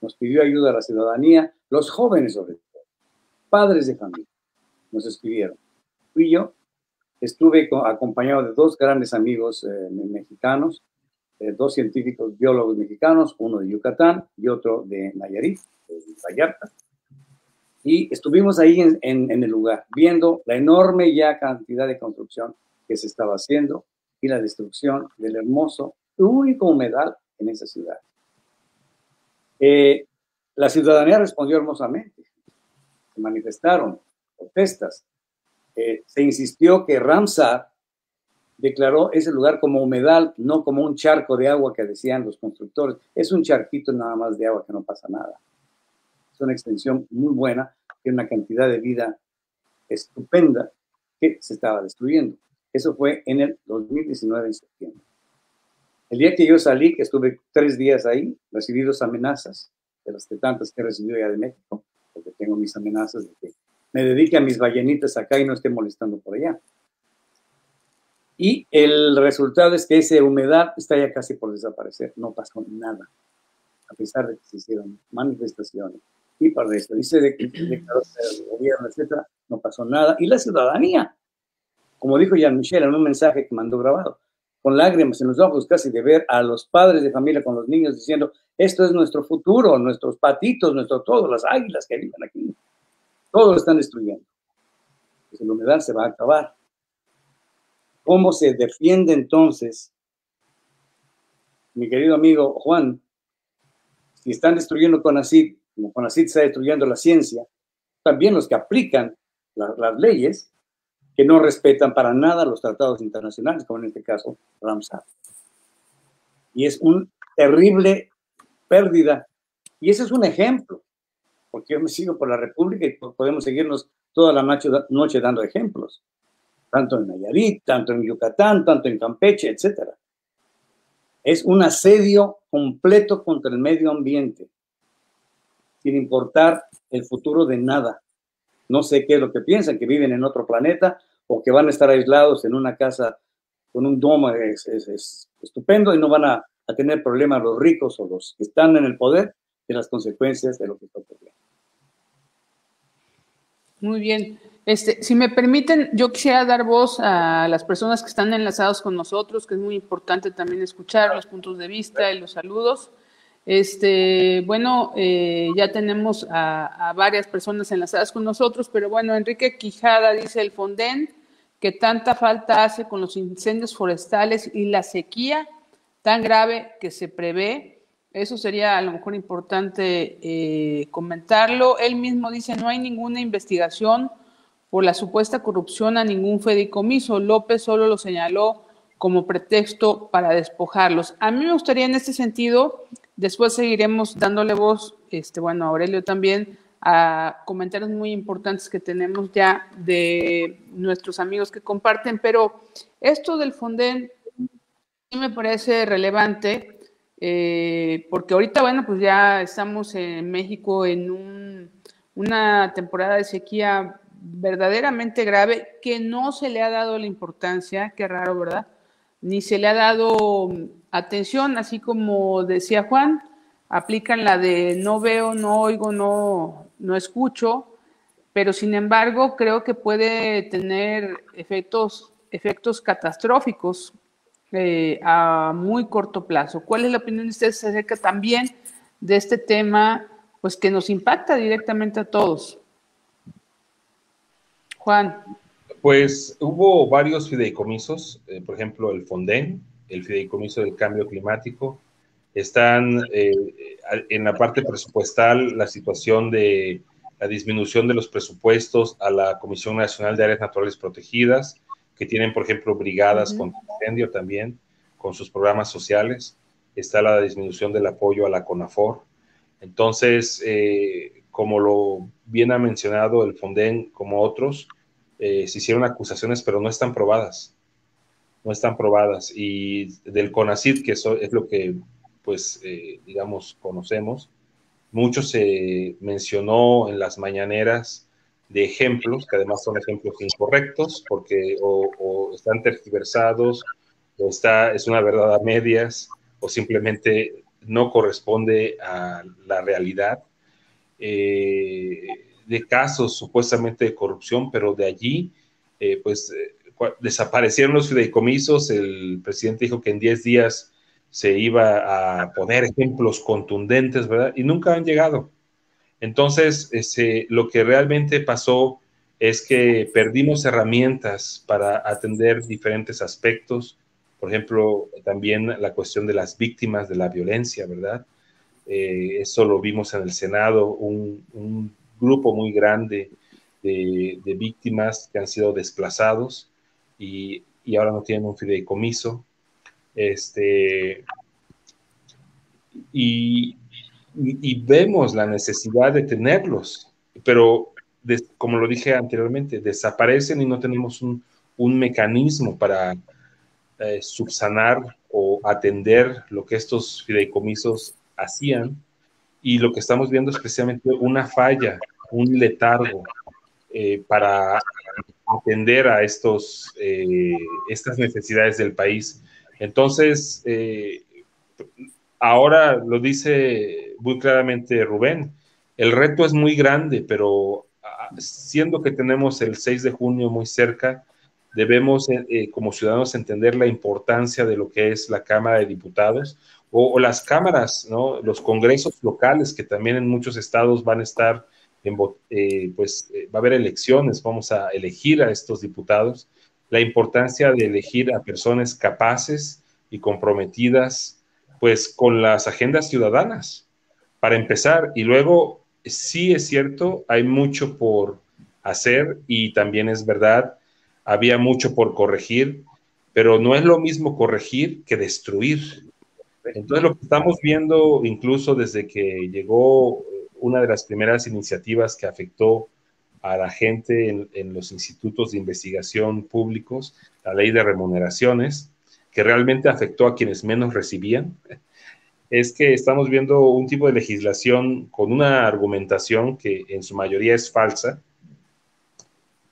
Nos pidió ayuda a la ciudadanía, los jóvenes sobre todo, padres de familia, nos escribieron. Fui yo, estuve acompañado de 2 grandes amigos mexicanos, 2 científicos biólogos mexicanos, uno de Yucatán y otro de Nayarit, de Vallarta. Y estuvimos ahí en el lugar, viendo la enorme ya cantidad de construcción que se estaba haciendo y la destrucción del hermoso, único humedal en esa ciudad. La ciudadanía respondió hermosamente. Se manifestaron protestas. Se insistió que Ramsar declaró ese lugar como humedal, no como un charco de agua que decían los constructores. Es un charquito nada más de agua que no pasa nada. Es una extensión muy buena, que una cantidad de vida estupenda que se estaba destruyendo. Eso fue en el 2019, en septiembre. El día que yo salí, que estuve 3 días ahí, recibí 2 amenazas, de las tantas que he recibido ya de México, porque tengo mis amenazas de que me dedique a mis ballenitas acá y no esté molestando por allá. Y el resultado es que esa humedad está ya casi por desaparecer, no pasó nada, a pesar de que se hicieron manifestaciones y para eso, dice de que declaró el gobierno, etcétera, no pasó nada. Y la ciudadanía, como dijo Jean-Michel en un mensaje que mandó grabado, con lágrimas en los ojos casi de ver a los padres de familia con los niños diciendo, esto es nuestro futuro, nuestros patitos, nuestro todo, las águilas que viven aquí, todo lo están destruyendo. Pues la humedad se va a acabar. ¿Cómo se defiende entonces, mi querido amigo Juan, si están destruyendo CONACYT, como CONACYT está destruyendo la ciencia, también los que aplican las leyes, que no respetan para nada los tratados internacionales, como en este caso Ramsar. Y es una terrible pérdida. Y ese es un ejemplo, porque yo me sigo por la República y podemos seguirnos toda la noche dando ejemplos, tanto en Nayarit, tanto en Yucatán, tanto en Campeche, etc. Es un asedio completo contra el medio ambiente, sin importar el futuro de nada. No sé qué es lo que piensan, que viven en otro planeta o que van a estar aislados en una casa con un domo es estupendo y no van a tener problemas los ricos o los que están en el poder de las consecuencias de lo que está ocurriendo. Muy bien. Si me permiten, yo quisiera dar voz a las personas que están enlazados con nosotros, que es muy importante también escuchar los puntos de vista y los saludos. Bueno, ya tenemos a varias personas enlazadas con nosotros, pero bueno, Enrique Quijada dice el Fonden, que tanta falta hace con los incendios forestales y la sequía tan grave que se prevé. Eso sería a lo mejor importante comentarlo. Él mismo dice, no hay ninguna investigación por la supuesta corrupción a ningún fideicomiso. López solo lo señaló como pretexto para despojarlos. A mí me gustaría en este sentido, después seguiremos dándole voz, bueno, a Aurelio también, a comentarios muy importantes que tenemos ya de nuestros amigos que comparten, pero esto del Fonden sí me parece relevante, porque ahorita, bueno, pues ya estamos en México en una temporada de sequía verdaderamente grave que no se le ha dado la importancia, qué raro, ¿verdad? Ni se le ha dado atención, así como decía Juan, aplican la de no veo, no oigo, no escucho, pero sin embargo creo que puede tener efectos catastróficos a muy corto plazo. ¿Cuál es la opinión de ustedes acerca también de este tema, pues que nos impacta directamente a todos? Juan. Pues hubo varios fideicomisos, por ejemplo, el Fonden, el Fideicomiso del Cambio Climático. Están en la parte presupuestal la situación de la disminución de los presupuestos a la Comisión Nacional de Áreas Naturales Protegidas, que tienen, por ejemplo, brigadas contra incendio también, con sus programas sociales. Está la disminución del apoyo a la CONAFOR. Entonces, como lo bien ha mencionado el Fonden, como otros, se hicieron acusaciones, pero no están probadas. No están probadas. Y del CONACYT, que eso es lo que, pues, digamos, conocemos, mucho se mencionó en las mañaneras de ejemplos, que además son ejemplos incorrectos, porque o están tergiversados, o es una verdad a medias, o simplemente no corresponde a la realidad. De casos supuestamente de corrupción, pero de allí, desaparecieron los fideicomisos. El presidente dijo que en 10 días se iba a poner ejemplos contundentes, ¿verdad? Y nunca han llegado. Entonces, lo que realmente pasó es que perdimos herramientas para atender diferentes aspectos. Por ejemplo, también la cuestión de las víctimas de la violencia, ¿verdad? Eso lo vimos en el Senado, un grupo muy grande de víctimas que han sido desplazados y ahora no tienen un fideicomiso. Y vemos la necesidad de tenerlos, pero como lo dije anteriormente, desaparecen y no tenemos un un mecanismo para subsanar o atender lo que estos fideicomisos hacían, y lo que estamos viendo es precisamente una falla, un letargo para atender a estas necesidades del país. Entonces, ahora lo dice muy claramente Rubén, el reto es muy grande, pero siendo que tenemos el 6 de junio muy cerca, debemos como ciudadanos entender la importancia de lo que es la Cámara de Diputados o las cámaras, ¿no? Los congresos locales que también en muchos estados van a estar, va a haber elecciones, vamos a elegir a estos diputados, la importancia de elegir a personas capaces y comprometidas pues con las agendas ciudadanas, para empezar, y luego sí es cierto, hay mucho por hacer y también es verdad, había mucho por corregir, pero no es lo mismo corregir que destruir. Entonces lo que estamos viendo incluso desde que llegó una de las primeras iniciativas que afectó a la gente en los institutos de investigación públicos, la ley de remuneraciones, que realmente afectó a quienes menos recibían, es que estamos viendo un tipo de legislación con una argumentación que en su mayoría es falsa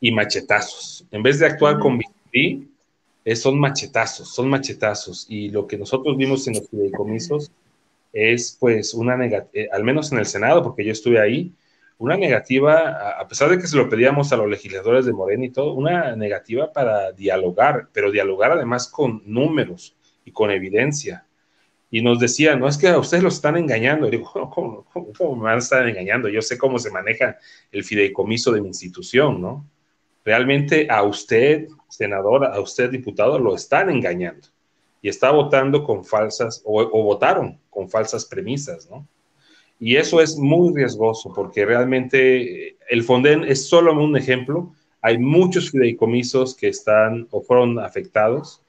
y machetazos. En vez de actuar con bisturí, son machetazos. Y lo que nosotros vimos en los fideicomisos es pues una negativa, al menos en el Senado, porque yo estuve ahí, una negativa, a pesar de que se lo pedíamos a los legisladores de Morena y todo, una negativa para dialogar, pero dialogar además con números y con evidencia. Y nos decían, no, es que a ustedes los están engañando. Y digo, ¿cómo me van a estar engañando? Yo sé cómo se maneja el fideicomiso de mi institución, ¿no? Realmente a usted, senador, a usted, diputado, lo están engañando. Y está votando con falsas, o votaron con falsas premisas, ¿no? Y eso es muy riesgoso, porque realmente el Fonden es solo un ejemplo. Hay muchos fideicomisos que están o fueron afectados.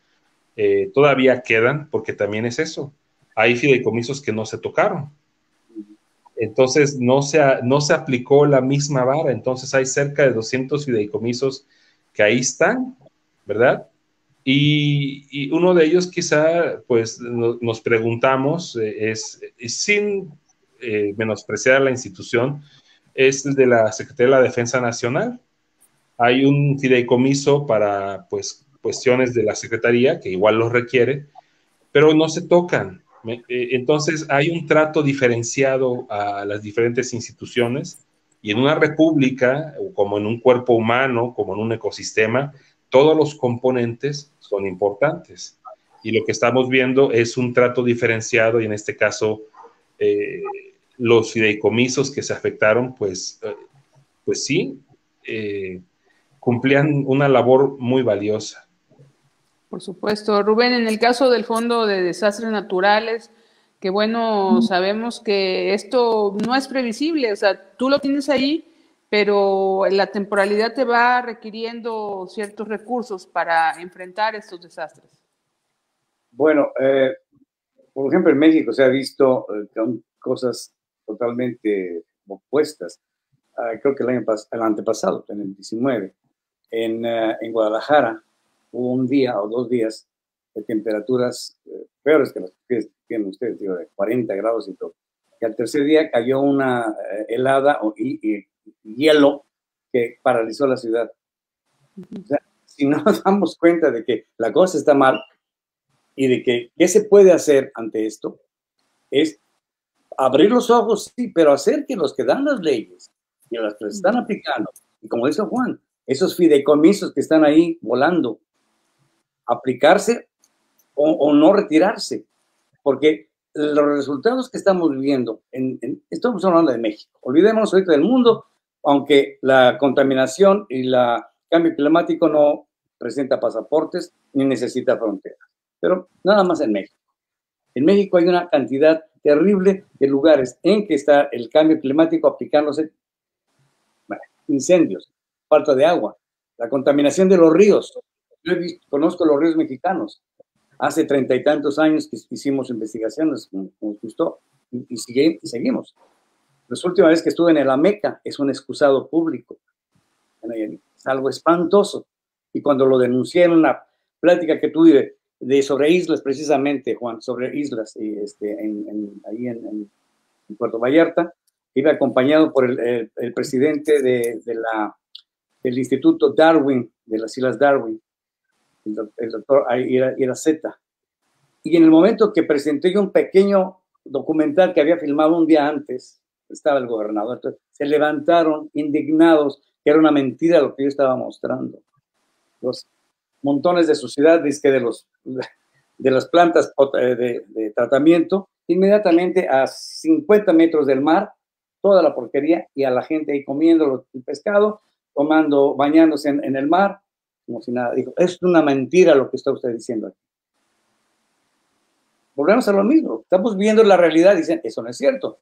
Todavía quedan, porque también es eso. Hay fideicomisos que no se tocaron. Entonces no se aplicó la misma vara. Entonces hay cerca de 200 fideicomisos que ahí están, ¿verdad? Y uno de ellos quizá, pues nos preguntamos, sin menospreciar la institución, es el de la Secretaría de la Defensa Nacional. Hay un fideicomiso para, pues, cuestiones de la Secretaría, que igual los requiere, pero no se tocan. Entonces hay un trato diferenciado a las diferentes instituciones, y en una república, como en un cuerpo humano, como en un ecosistema, todos los componentes son importantes. Y lo que estamos viendo es un trato diferenciado, y en este caso, los fideicomisos que se afectaron, pues sí, cumplían una labor muy valiosa. Por supuesto. Rubén, en el caso del Fondo de Desastres Naturales, que bueno, sabemos que esto no es previsible, o sea, tú lo tienes ahí, pero la temporalidad te va requiriendo ciertos recursos para enfrentar estos desastres. Bueno, por ejemplo, en México se ha visto cosas totalmente opuestas. Creo que el antepasado, en el 19, en Guadalajara, hubo un día o 2 días de temperaturas peores que las que tienen ustedes, digo, de 40 grados y todo. Y al tercer día cayó una helada y hielo que paralizó la ciudad. O sea, si no nos damos cuenta de que la cosa está mal y de que qué se puede hacer ante esto, es abrir los ojos, sí, pero hacer que los que dan las leyes y las que están aplicando, y como dice Juan, esos fideicomisos que están ahí volando, aplicarse o no retirarse, porque los resultados que estamos viviendo, estamos hablando de México, olvidémonos ahorita del mundo, aunque la contaminación y el cambio climático no presenta pasaportes ni necesita fronteras, pero nada más en México. En México hay una cantidad terrible de lugares en que está el cambio climático aplicándose, incendios, falta de agua, la contaminación de los ríos. Yo conozco los ríos mexicanos. Hace 30 y tantos años que hicimos investigaciones, como nos gustó, y seguimos. La última vez que estuve en el Ameca, es un excusado público. Es algo espantoso. Y cuando lo denuncié en una plática que tuve sobre islas, precisamente, Juan, sobre islas, y ahí en Puerto Vallarta, iba acompañado por el presidente del Instituto Darwin, de las Islas Darwin, el doctor Iraceta. Y en el momento que presenté yo un pequeño documental que había filmado un día antes, estaba el gobernador, entonces, se levantaron indignados, que era una mentira lo que yo estaba mostrando. Los montones de suciedad, de las plantas de tratamiento, inmediatamente a 50 metros del mar, toda la porquería, y a la gente ahí comiendo el pescado, bañándose en el mar, como si nada. Dijo, es una mentira lo que está usted diciendo aquí. Volvemos a lo mismo, estamos viendo la realidad y dicen, eso no es cierto.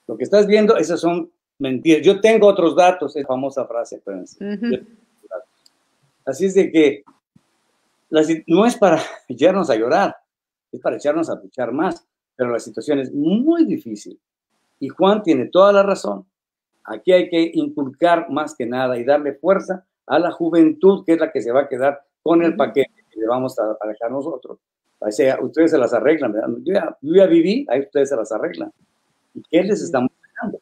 Lo que estás viendo, esas son mentiras. Yo tengo otros datos, es famosa frase. Así es de que no es para echarnos a llorar, es para echarnos a luchar más, pero la situación es muy difícil. Y Juan tiene toda la razón. Aquí hay que inculcar más que nada y darle fuerza a la juventud, que es la que se va a quedar con el paquete que le vamos a dejar nosotros. O sea, ustedes se las arreglan, ¿verdad? Yo ya viví, ahí ustedes se las arreglan. ¿Y qué les estamos dejando?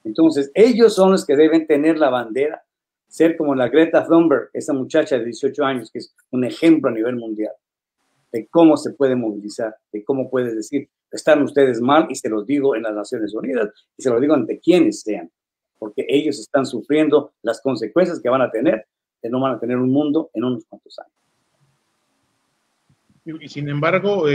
Entonces, ellos son los que deben tener la bandera, ser como la Greta Thunberg, esa muchacha de 18 años, que es un ejemplo a nivel mundial, de cómo se puede movilizar, de cómo puedes decir, están ustedes mal, y se los digo en las Naciones Unidas, y se los digo ante quienes sean, porque ellos están sufriendo las consecuencias que van a tener, que no van a tener un mundo en unos cuantos años. Y sin embargo,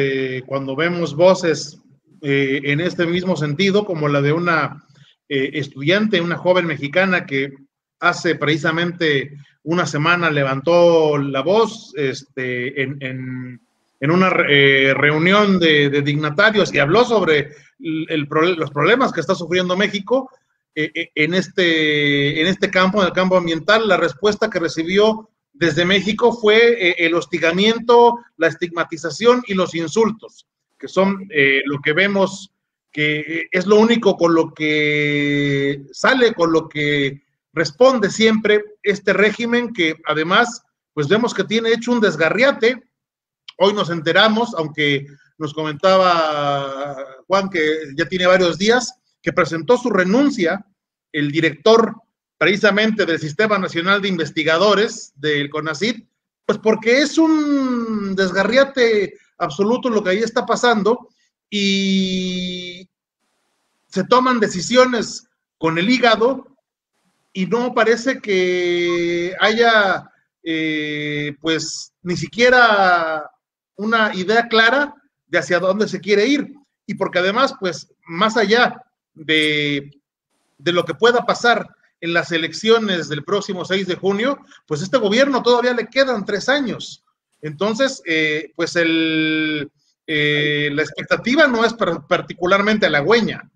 cuando vemos voces en este mismo sentido, como la de una estudiante, una joven mexicana que hace precisamente una semana levantó la voz en una reunión de dignatarios y habló sobre los problemas que está sufriendo México en este campo, en el campo ambiental. La respuesta que recibió desde México fue el hostigamiento, la estigmatización y los insultos, que son lo que vemos que es lo único con lo que sale, con lo que responde siempre este régimen, que además pues vemos que tiene hecho un desgarriate. Hoy nos enteramos, aunque nos comentaba Juan que ya tiene varios días, que presentó su renuncia el director precisamente del Sistema Nacional de Investigadores del CONACYT, pues porque es un desgarriate absoluto lo que ahí está pasando, y se toman decisiones con el hígado y no parece que haya pues ni siquiera una idea clara de hacia dónde se quiere ir, y porque además pues más allá de lo que pueda pasar en las elecciones del próximo 6 de junio, pues este gobierno todavía le quedan 3 años. Entonces, pues la expectativa no es particularmente halagüeña.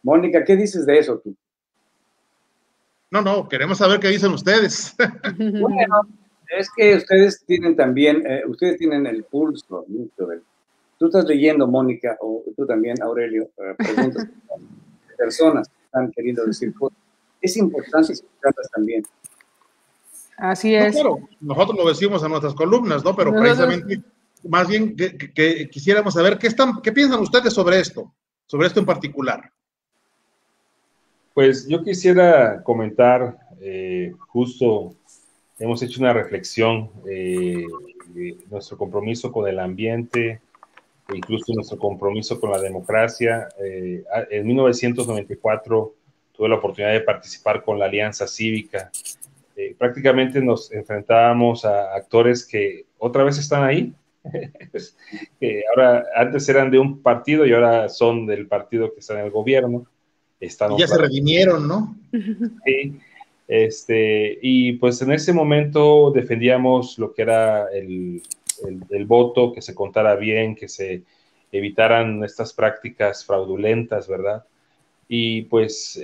Mónica, ¿qué dices de eso tú? No, queremos saber qué dicen ustedes. Bueno, es que ustedes tienen también, ustedes tienen el pulso. Tú estás leyendo, Mónica, o tú también, Aurelio, preguntas de personas que están queriendo decir cosas. Es importante escucharlas también. Así es. No, claro, nosotros lo decimos en nuestras columnas, ¿no? Pero precisamente, más bien que quisiéramos saber qué piensan ustedes sobre esto en particular. Pues yo quisiera comentar, justo hemos hecho una reflexión de nuestro compromiso con el ambiente, e incluso nuestro compromiso con la democracia. En 1994 tuve la oportunidad de participar con la Alianza Cívica. Prácticamente nos enfrentábamos a actores que otra vez están ahí, que ahora antes eran de un partido y ahora son del partido que está en el gobierno. Y ya se redimieron, ¿no? Sí. Y pues en ese momento defendíamos lo que era el voto, que se contara bien, que se evitaran estas prácticas fraudulentas, ¿verdad? Y pues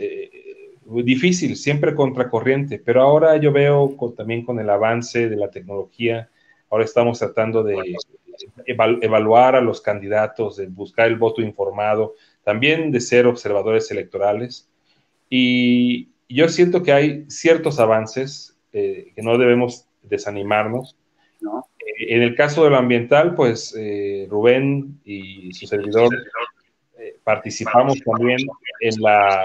difícil, siempre contracorriente, pero ahora yo veo también con el avance de la tecnología, ahora estamos tratando de evaluar a los candidatos, de buscar el voto informado, también de ser observadores electorales, y yo siento que hay ciertos avances. que no debemos desanimarnos. No. En el caso de lo ambiental, pues Rubén y su servidor participamos también en la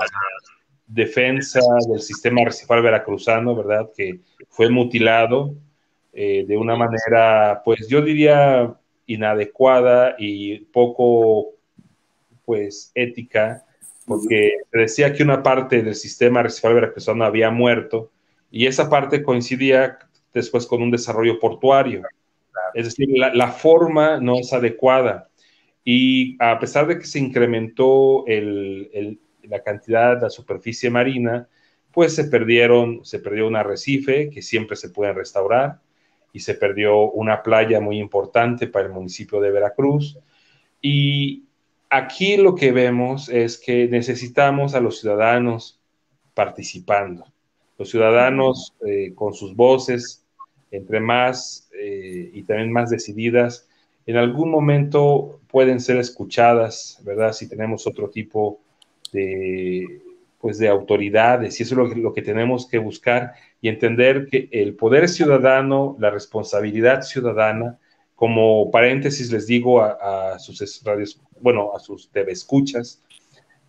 defensa del sistema arrecifal veracruzano, ¿verdad? Que fue mutilado de una manera, pues yo diría inadecuada y poco, pues, ética, porque se decía que una parte del sistema arrecifal veracruzano había muerto y esa parte coincidía después con un desarrollo portuario. Es decir, la forma no es adecuada. Y a pesar de que se incrementó la cantidad de la superficie marina, pues se perdió un arrecife que siempre se puede restaurar y se perdió una playa muy importante para el municipio de Veracruz. Y aquí lo que vemos es que necesitamos a los ciudadanos participando, los ciudadanos con sus voces, entre más y también más decididas, en algún momento pueden ser escuchadas, ¿verdad? Si tenemos otro tipo de, pues de autoridades, y eso es lo que tenemos que buscar y entender que el poder ciudadano, la responsabilidad ciudadana, como paréntesis les digo a sus radios, bueno, a sus TV escuchas,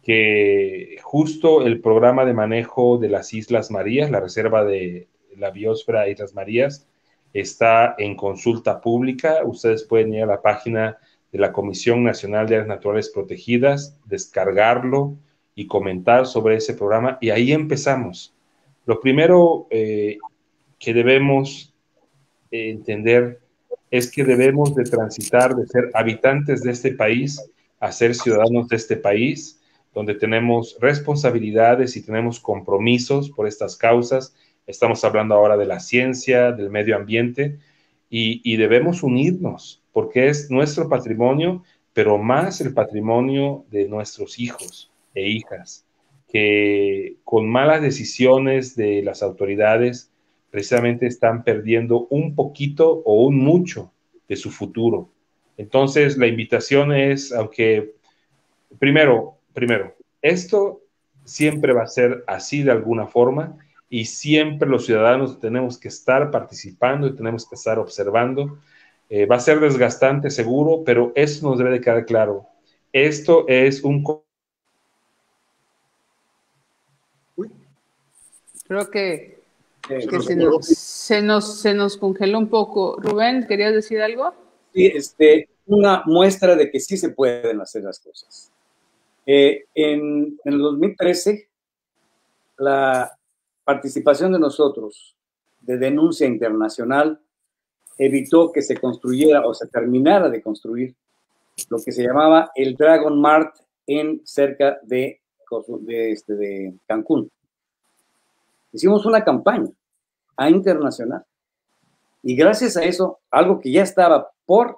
que justo el programa de manejo de las Islas Marías, la reserva de la biosfera Islas Marías, está en consulta pública. Ustedes pueden ir a la página de la Comisión Nacional de Áreas Naturales Protegidas, descargarlo y comentar sobre ese programa, y ahí empezamos. Lo primero que debemos entender es que debemos de transitar de ser habitantes de este país a ser ciudadanos de este país, donde tenemos responsabilidades y tenemos compromisos por estas causas. Estamos hablando ahora de la ciencia, del medio ambiente, y debemos unirnos, porque es nuestro patrimonio, pero más el patrimonio de nuestros hijos e hijas, que con malas decisiones de las autoridades precisamente están perdiendo un poquito o un mucho de su futuro. Entonces, la invitación es, aunque primero, esto siempre va a ser así de alguna forma, y siempre los ciudadanos tenemos que estar participando y tenemos que estar observando. Va a ser desgastante seguro, pero eso nos debe de quedar claro. Esto es un... Creo que se nos congeló un poco. Rubén, ¿querías decir algo? Sí, una muestra de que sí se pueden hacer las cosas. En el 2013, la participación de nosotros de denuncia internacional evitó que se construyera o se terminara de construir lo que se llamaba el Dragon Mart cerca de Cancún. Hicimos una campaña internacional y gracias a eso, algo que ya estaba por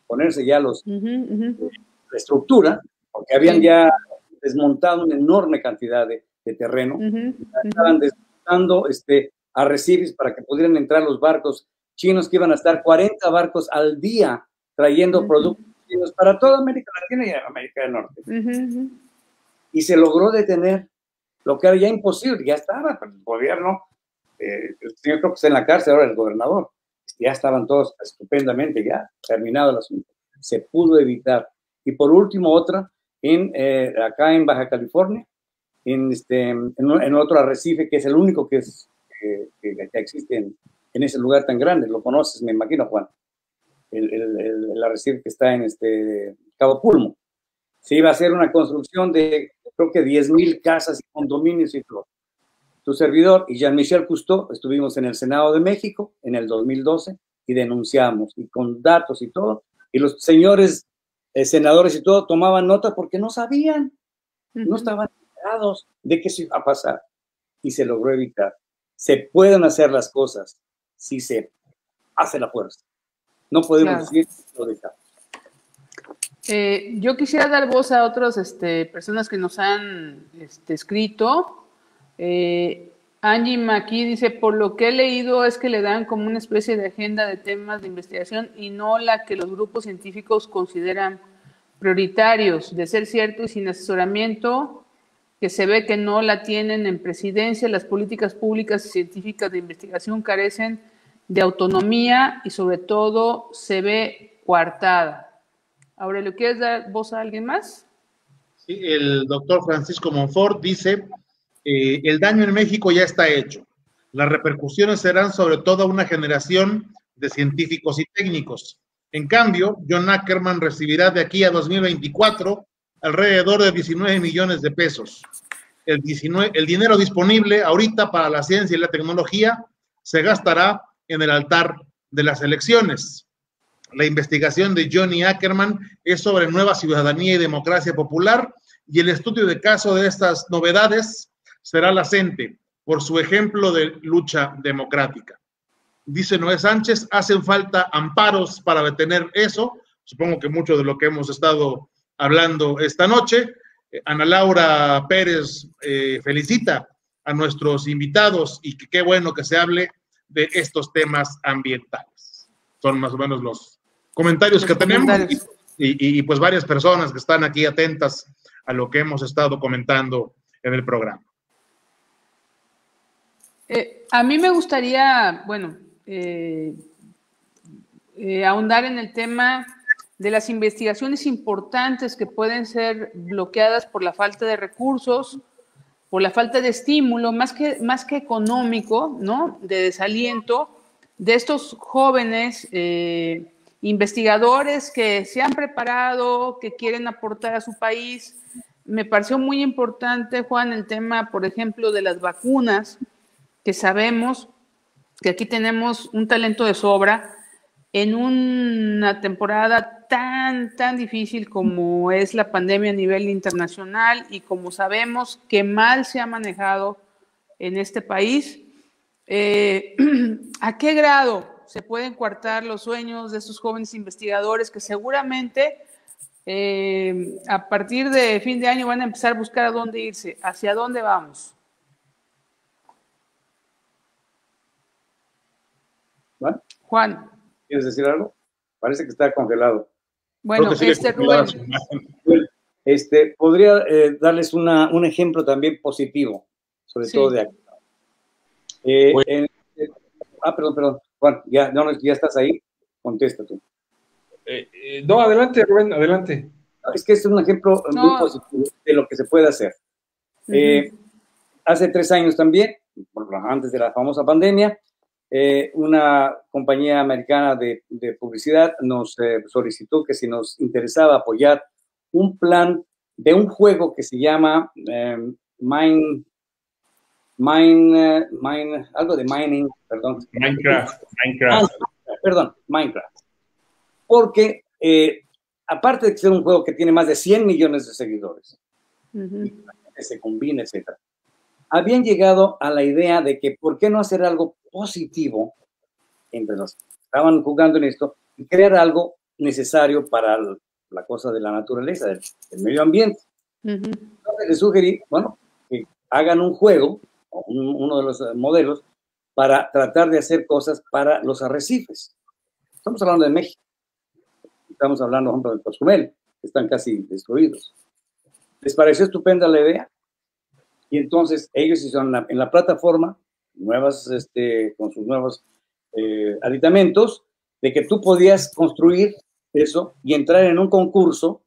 ponerse ya la estructura, porque habían ya desmontado una enorme cantidad de terreno, estaban desmontando arrecifes para que pudieran entrar los barcos chinos, que iban a estar 40 barcos al día trayendo productos chinos para toda América Latina y América del Norte. Y se logró detener lo que era ya imposible, ya estaba, pero el gobierno, yo creo que está en la cárcel ahora el gobernador, ya estaban todos estupendamente, ya terminado el asunto. Se pudo evitar. Y por último, otra, acá en Baja California, en otro arrecife, que es el único que existe en ese lugar tan grande. Lo conoces, me imagino, Juan. El arrecife que está en Cabo Pulmo. Se iba a hacer una construcción de, creo que 10,000 casas y condominios y todo. Tu servidor y Jean-Michel Cousteau estuvimos en el Senado de México en el 2012 y denunciamos, y con datos y todo, y los señores senadores y todo tomaban nota porque no sabían, no estaban enterados de que se iba a pasar, y se logró evitar. Se pueden hacer las cosas si se hace la fuerza. No podemos decir lo dejamos. Yo quisiera dar voz a otras personas que nos han escrito. Angie Maki dice, por lo que he leído es que le dan como una especie de agenda de temas de investigación y no la que los grupos científicos consideran prioritarios. De ser cierto y sin asesoramiento, que se ve que no la tienen en presidencia. Las políticas públicas y científicas de investigación carecen de autonomía y sobre todo se ve coartada. Aurelio, ¿quieres dar voz a alguien más? Sí, el doctor Francisco Monfort dice, el daño en México ya está hecho. Las repercusiones serán sobre toda una generación de científicos y técnicos. En cambio, John Ackerman recibirá de aquí a 2024 alrededor de 19 millones de pesos. El dinero disponible ahorita para la ciencia y la tecnología se gastará en el altar de las elecciones. La investigación de Johnny Ackerman es sobre nueva ciudadanía y democracia popular, y el estudio de caso de estas novedades será la CENTE por su ejemplo de lucha democrática. Dice Noé Sánchez, hacen falta amparos para detener eso. Supongo que mucho de lo que hemos estado hablando esta noche. Ana Laura Pérez felicita a nuestros invitados y que qué bueno que se hable de estos temas ambientales. Son más o menos los comentarios que tenemos y pues varias personas que están aquí atentas a lo que hemos estado comentando en el programa. A mí me gustaría, bueno, ahondar en el tema de las investigaciones importantes que pueden ser bloqueadas por la falta de recursos, por la falta de estímulo, más que económico, ¿no? De desaliento de estos jóvenes investigadores que se han preparado, que quieren aportar a su país. Me pareció muy importante, Juan, el tema, por ejemplo, de las vacunas, que sabemos que aquí tenemos un talento de sobra en una temporada tan difícil como es la pandemia a nivel internacional y como sabemos que mal se ha manejado en este país. ¿A qué grado se pueden coartar los sueños de estos jóvenes investigadores que seguramente a partir de fin de año van a empezar a buscar a dónde irse? ¿Hacia dónde vamos? Juan. ¿Quieres decir algo? Parece que está congelado. Bueno, Rubén. Podría darles un ejemplo también positivo, sobre todo de aquí. Perdón. Juan, ya estás ahí. Contesta tú. No, adelante, Rubén, adelante. Es que es un ejemplo muy positivo de lo que se puede hacer. Hace 3 años también, antes de la famosa pandemia, una compañía americana de publicidad nos solicitó que si nos interesaba apoyar un plan de un juego que se llama Minecraft. Porque aparte de ser un juego que tiene más de 100 millones de seguidores, que se combina, etcétera, habían llegado a la idea de que por qué no hacer algo positivo entre los que estaban jugando en esto y crear algo necesario para la cosa de la naturaleza, del medio ambiente. Entonces les sugerí, bueno, que hagan un juego, o uno de los modelos, para tratar de hacer cosas para los arrecifes. Estamos hablando de México. Estamos hablando, por ejemplo, de Cozumel, que están casi destruidos. ¿Les pareció estupenda la idea? Y entonces ellos hicieron en la plataforma nuevas, con sus nuevos aditamentos, de que tú podías construir eso y entrar en un concurso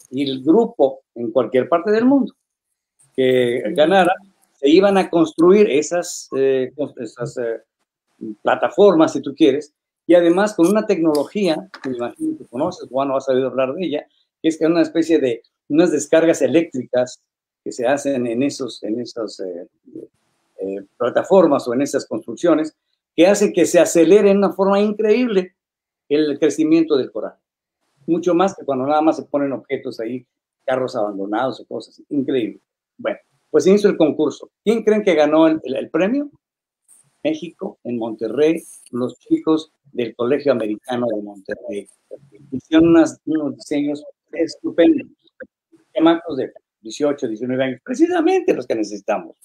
y el grupo en cualquier parte del mundo que ganara, se iban a construir esas plataformas, si tú quieres, y además con una tecnología, que me imagino que conoces, Juan, no has sabido hablar de ella, que es que una especie de unas descargas eléctricas que se hacen en esas plataformas o en esas construcciones, que hacen que se acelere en una forma increíble el crecimiento del coral. Mucho más que cuando nada más se ponen objetos ahí, carros abandonados o cosas. Increíble. Bueno, pues se hizo el concurso. ¿Quién creen que ganó el premio? México, en Monterrey, los chicos del Colegio Americano de Monterrey. Hicieron unos diseños estupendos. Chamacos de 18, 19 años, precisamente los que necesitamos.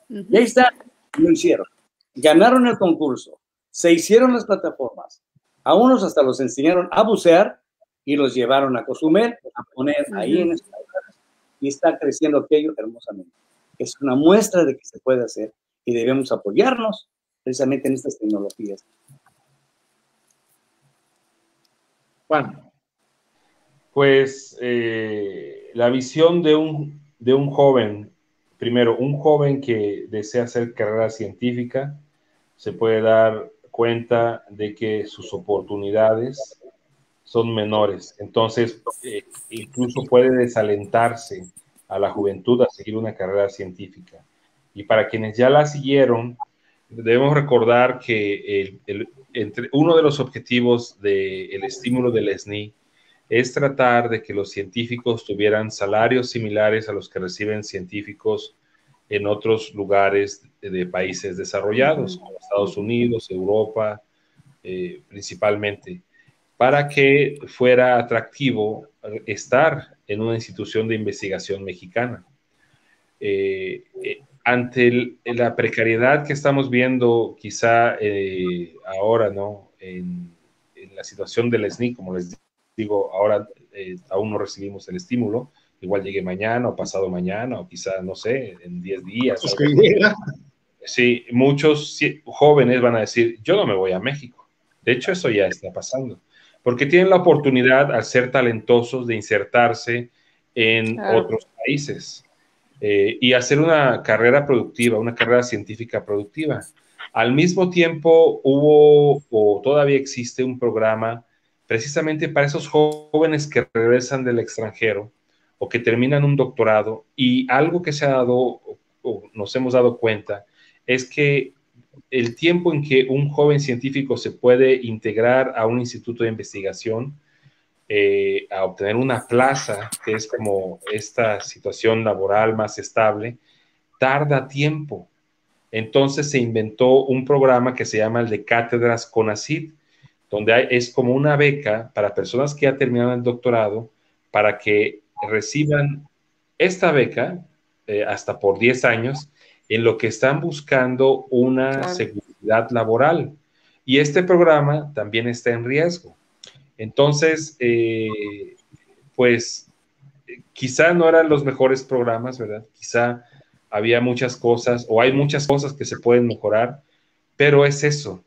Y ahí está, lo hicieron. Ganaron el concurso, se hicieron las plataformas, a unos hasta los enseñaron a bucear y los llevaron a Cozumel a poner ahí en estas y está creciendo aquello hermosamente. Es una muestra de que se puede hacer y debemos apoyarnos precisamente en estas tecnologías. Juan. Pues la visión de un joven, primero, un joven que desea hacer carrera científica, se puede dar cuenta de que sus oportunidades son menores. Entonces, incluso puede desalentarse a la juventud a seguir una carrera científica. Y para quienes ya la siguieron, debemos recordar que uno de los objetivos del estímulo del SNI es tratar de que los científicos tuvieran salarios similares a los que reciben científicos en otros lugares de países desarrollados, como Estados Unidos, Europa, principalmente, para que fuera atractivo estar en una institución de investigación mexicana. Ante la precariedad que estamos viendo quizá ahora, ¿no? En la situación del SNI, como les digo, ahora aún no recibimos el estímulo, igual llegue mañana o pasado mañana o quizá, no sé, en 10 días. Sí, muchos jóvenes van a decir, yo no me voy a México. De hecho, eso ya está pasando, porque tienen la oportunidad, al ser talentosos, de insertarse en otros países y hacer una carrera productiva, una carrera científica productiva. Al mismo tiempo, hubo o todavía existe un programa precisamente para esos jóvenes que regresan del extranjero o que terminan un doctorado, y algo que se ha dado o nos hemos dado cuenta es que el tiempo en que un joven científico se puede integrar a un instituto de investigación, a obtener una plaza, que es como esta situación laboral más estable, tarda tiempo. Entonces se inventó un programa que se llama el de Cátedras CONACYT, donde es como una beca para personas que ya terminaron el doctorado, para que reciban esta beca hasta por 10 años, en lo que están buscando una seguridad laboral. Y este programa también está en riesgo. Entonces, pues, quizá no eran los mejores programas, ¿verdad? Quizá había muchas cosas, o hay muchas cosas que se pueden mejorar, pero es eso,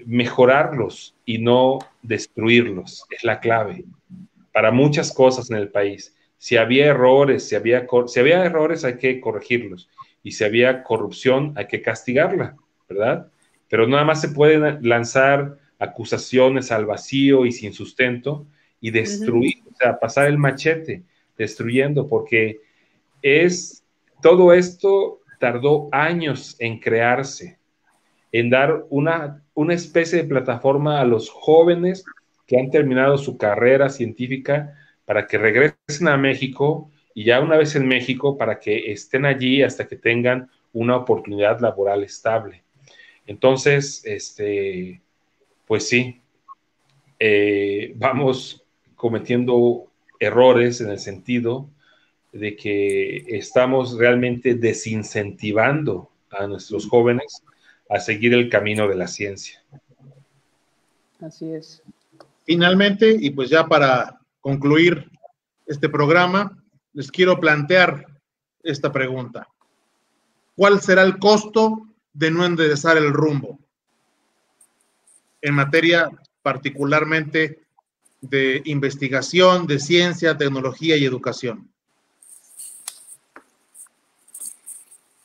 mejorarlos y no destruirlos, es la clave para muchas cosas en el país. Si había errores, si había errores, hay que corregirlos, y si había corrupción, hay que castigarla, ¿verdad? Pero nada más se pueden lanzar acusaciones al vacío y sin sustento y destruir, o sea, pasar el machete destruyendo, porque todo esto tardó años en crearse, en dar una especie de plataforma a los jóvenes que han terminado su carrera científica para que regresen a México, y ya una vez en México, para que estén allí hasta que tengan una oportunidad laboral estable. Entonces, pues sí, vamos cometiendo errores en el sentido de que estamos realmente desincentivando a nuestros jóvenes a seguir el camino de la ciencia. Así es. Finalmente, y pues ya para concluir este programa, les quiero plantear esta pregunta. ¿Cuál será el costo de no enderezar el rumbo en materia particularmente de investigación, de ciencia, tecnología y educación?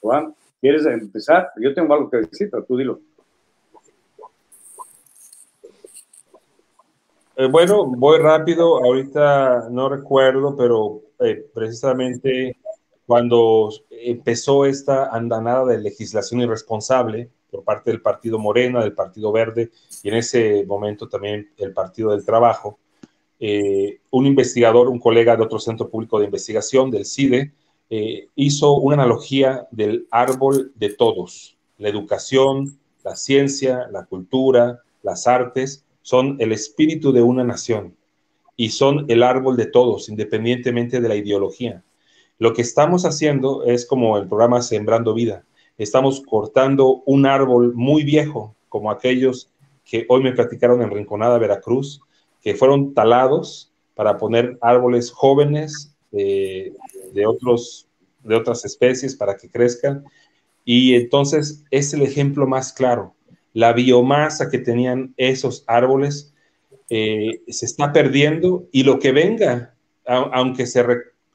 Juan, ¿quieres empezar? Yo tengo algo que decir, pero tú dilo. Bueno, voy rápido. Ahorita no recuerdo, pero precisamente cuando empezó esta andanada de legislación irresponsable por parte del Partido Morena, del Partido Verde, y en ese momento también el Partido del Trabajo, un investigador, un colega de otro centro público de investigación, del CIDE, hizo una analogía del árbol de todos. La educación, la ciencia, la cultura, las artes son el espíritu de una nación y son el árbol de todos, independientemente de la ideología. Lo que estamos haciendo es como el programa Sembrando Vida. Estamos cortando un árbol muy viejo, como aquellos que hoy me platicaron en Rinconada, Veracruz, que fueron talados para poner árboles jóvenes, de otras especies para que crezcan. Y entonces es el ejemplo más claro. La biomasa que tenían esos árboles se está perdiendo, y lo que venga, aunque se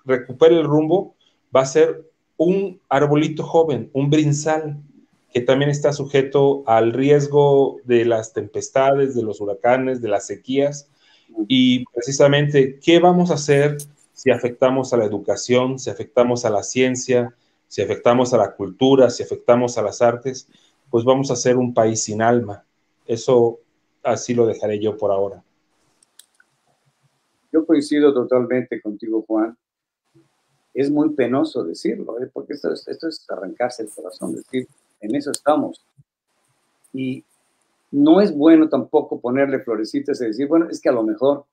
recupere el rumbo, va a ser un arbolito joven, un brinzal, que también está sujeto al riesgo de las tempestades, de los huracanes, de las sequías. Y precisamente, ¿qué vamos a hacer si afectamos a la educación, si afectamos a la ciencia, si afectamos a la cultura, si afectamos a las artes? Pues vamos a ser un país sin alma. Eso así lo dejaré yo por ahora. Yo coincido totalmente contigo, Juan. Es muy penoso decirlo, porque esto es arrancarse el corazón, decir, en eso estamos. Y no es bueno tampoco ponerle florecitas y decir, bueno, es que a lo mejor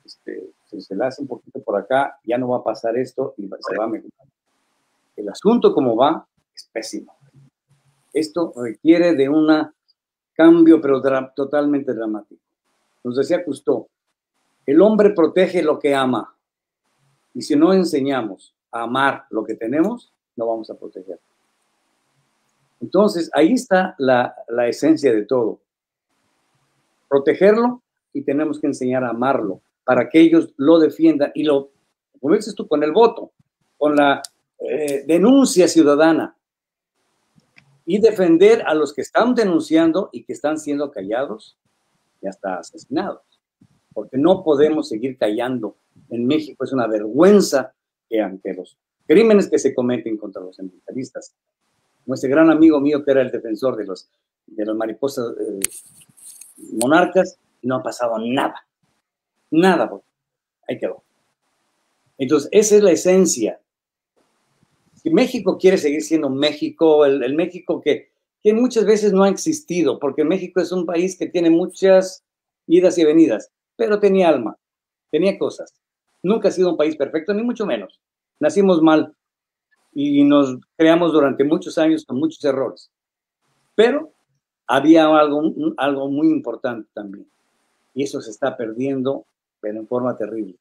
se le hace un poquito por acá, ya no va a pasar esto y se va a mejorar. El asunto como va es pésimo. Esto requiere de un cambio, pero totalmente dramático. Nos decía Cousteau, el hombre protege lo que ama, y si no enseñamos a amar lo que tenemos, no vamos a proteger. Entonces, ahí está la esencia de todo. Protegerlo, y tenemos que enseñar a amarlo para que ellos lo defiendan y como dices tú, con el voto, con la denuncia ciudadana, y defender a los que están denunciando y que están siendo callados y hasta asesinados. Porque no podemos seguir callando. En México es una vergüenza que ante los crímenes que se cometen contra los ambientalistas, como ese gran amigo mío que era el defensor de las mariposas monarcas, no ha pasado nada. Nada, porque ahí quedó. Entonces, esa es la esencia. Si México quiere seguir siendo México, el México que muchas veces no ha existido, porque México es un país que tiene muchas idas y venidas, pero tenía alma, tenía cosas. Nunca ha sido un país perfecto, ni mucho menos. Nacimos mal y nos creamos durante muchos años con muchos errores. Pero había algo muy importante también, y eso se está perdiendo, pero en forma terrible.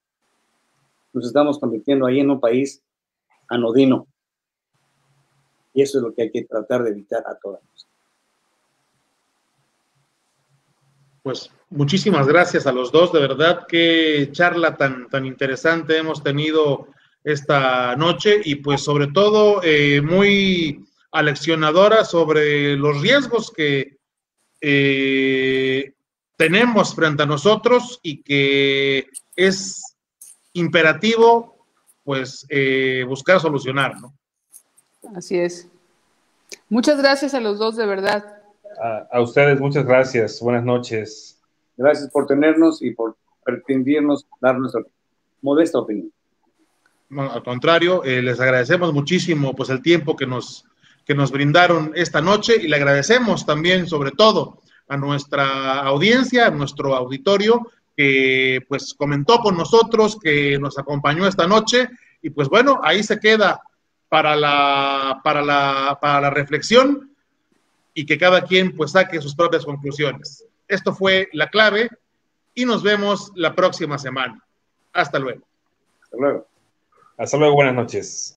Nos estamos convirtiendo ahí en un país anodino, y eso es lo que hay que tratar de evitar a todas luces. Pues muchísimas gracias a los dos, de verdad, qué charla tan interesante hemos tenido esta noche, y pues sobre todo muy aleccionadora sobre los riesgos que tenemos frente a nosotros, y que es imperativo pues buscar solucionar, ¿no? Así es. Muchas gracias a los dos, de verdad. A ustedes, muchas gracias. Buenas noches. Gracias por tenernos y por permitirnos dar nuestra modesta opinión. No, al contrario, les agradecemos muchísimo pues el tiempo que nos brindaron esta noche, y le agradecemos también, sobre todo, a nuestra audiencia, a nuestro auditorio, que pues comentó con nosotros, que nos acompañó esta noche, y pues bueno, ahí se queda para la reflexión, y que cada quien pues saque sus propias conclusiones. Esto fue La Clave, y nos vemos la próxima semana. Hasta luego. Hasta luego. Hasta luego, buenas noches.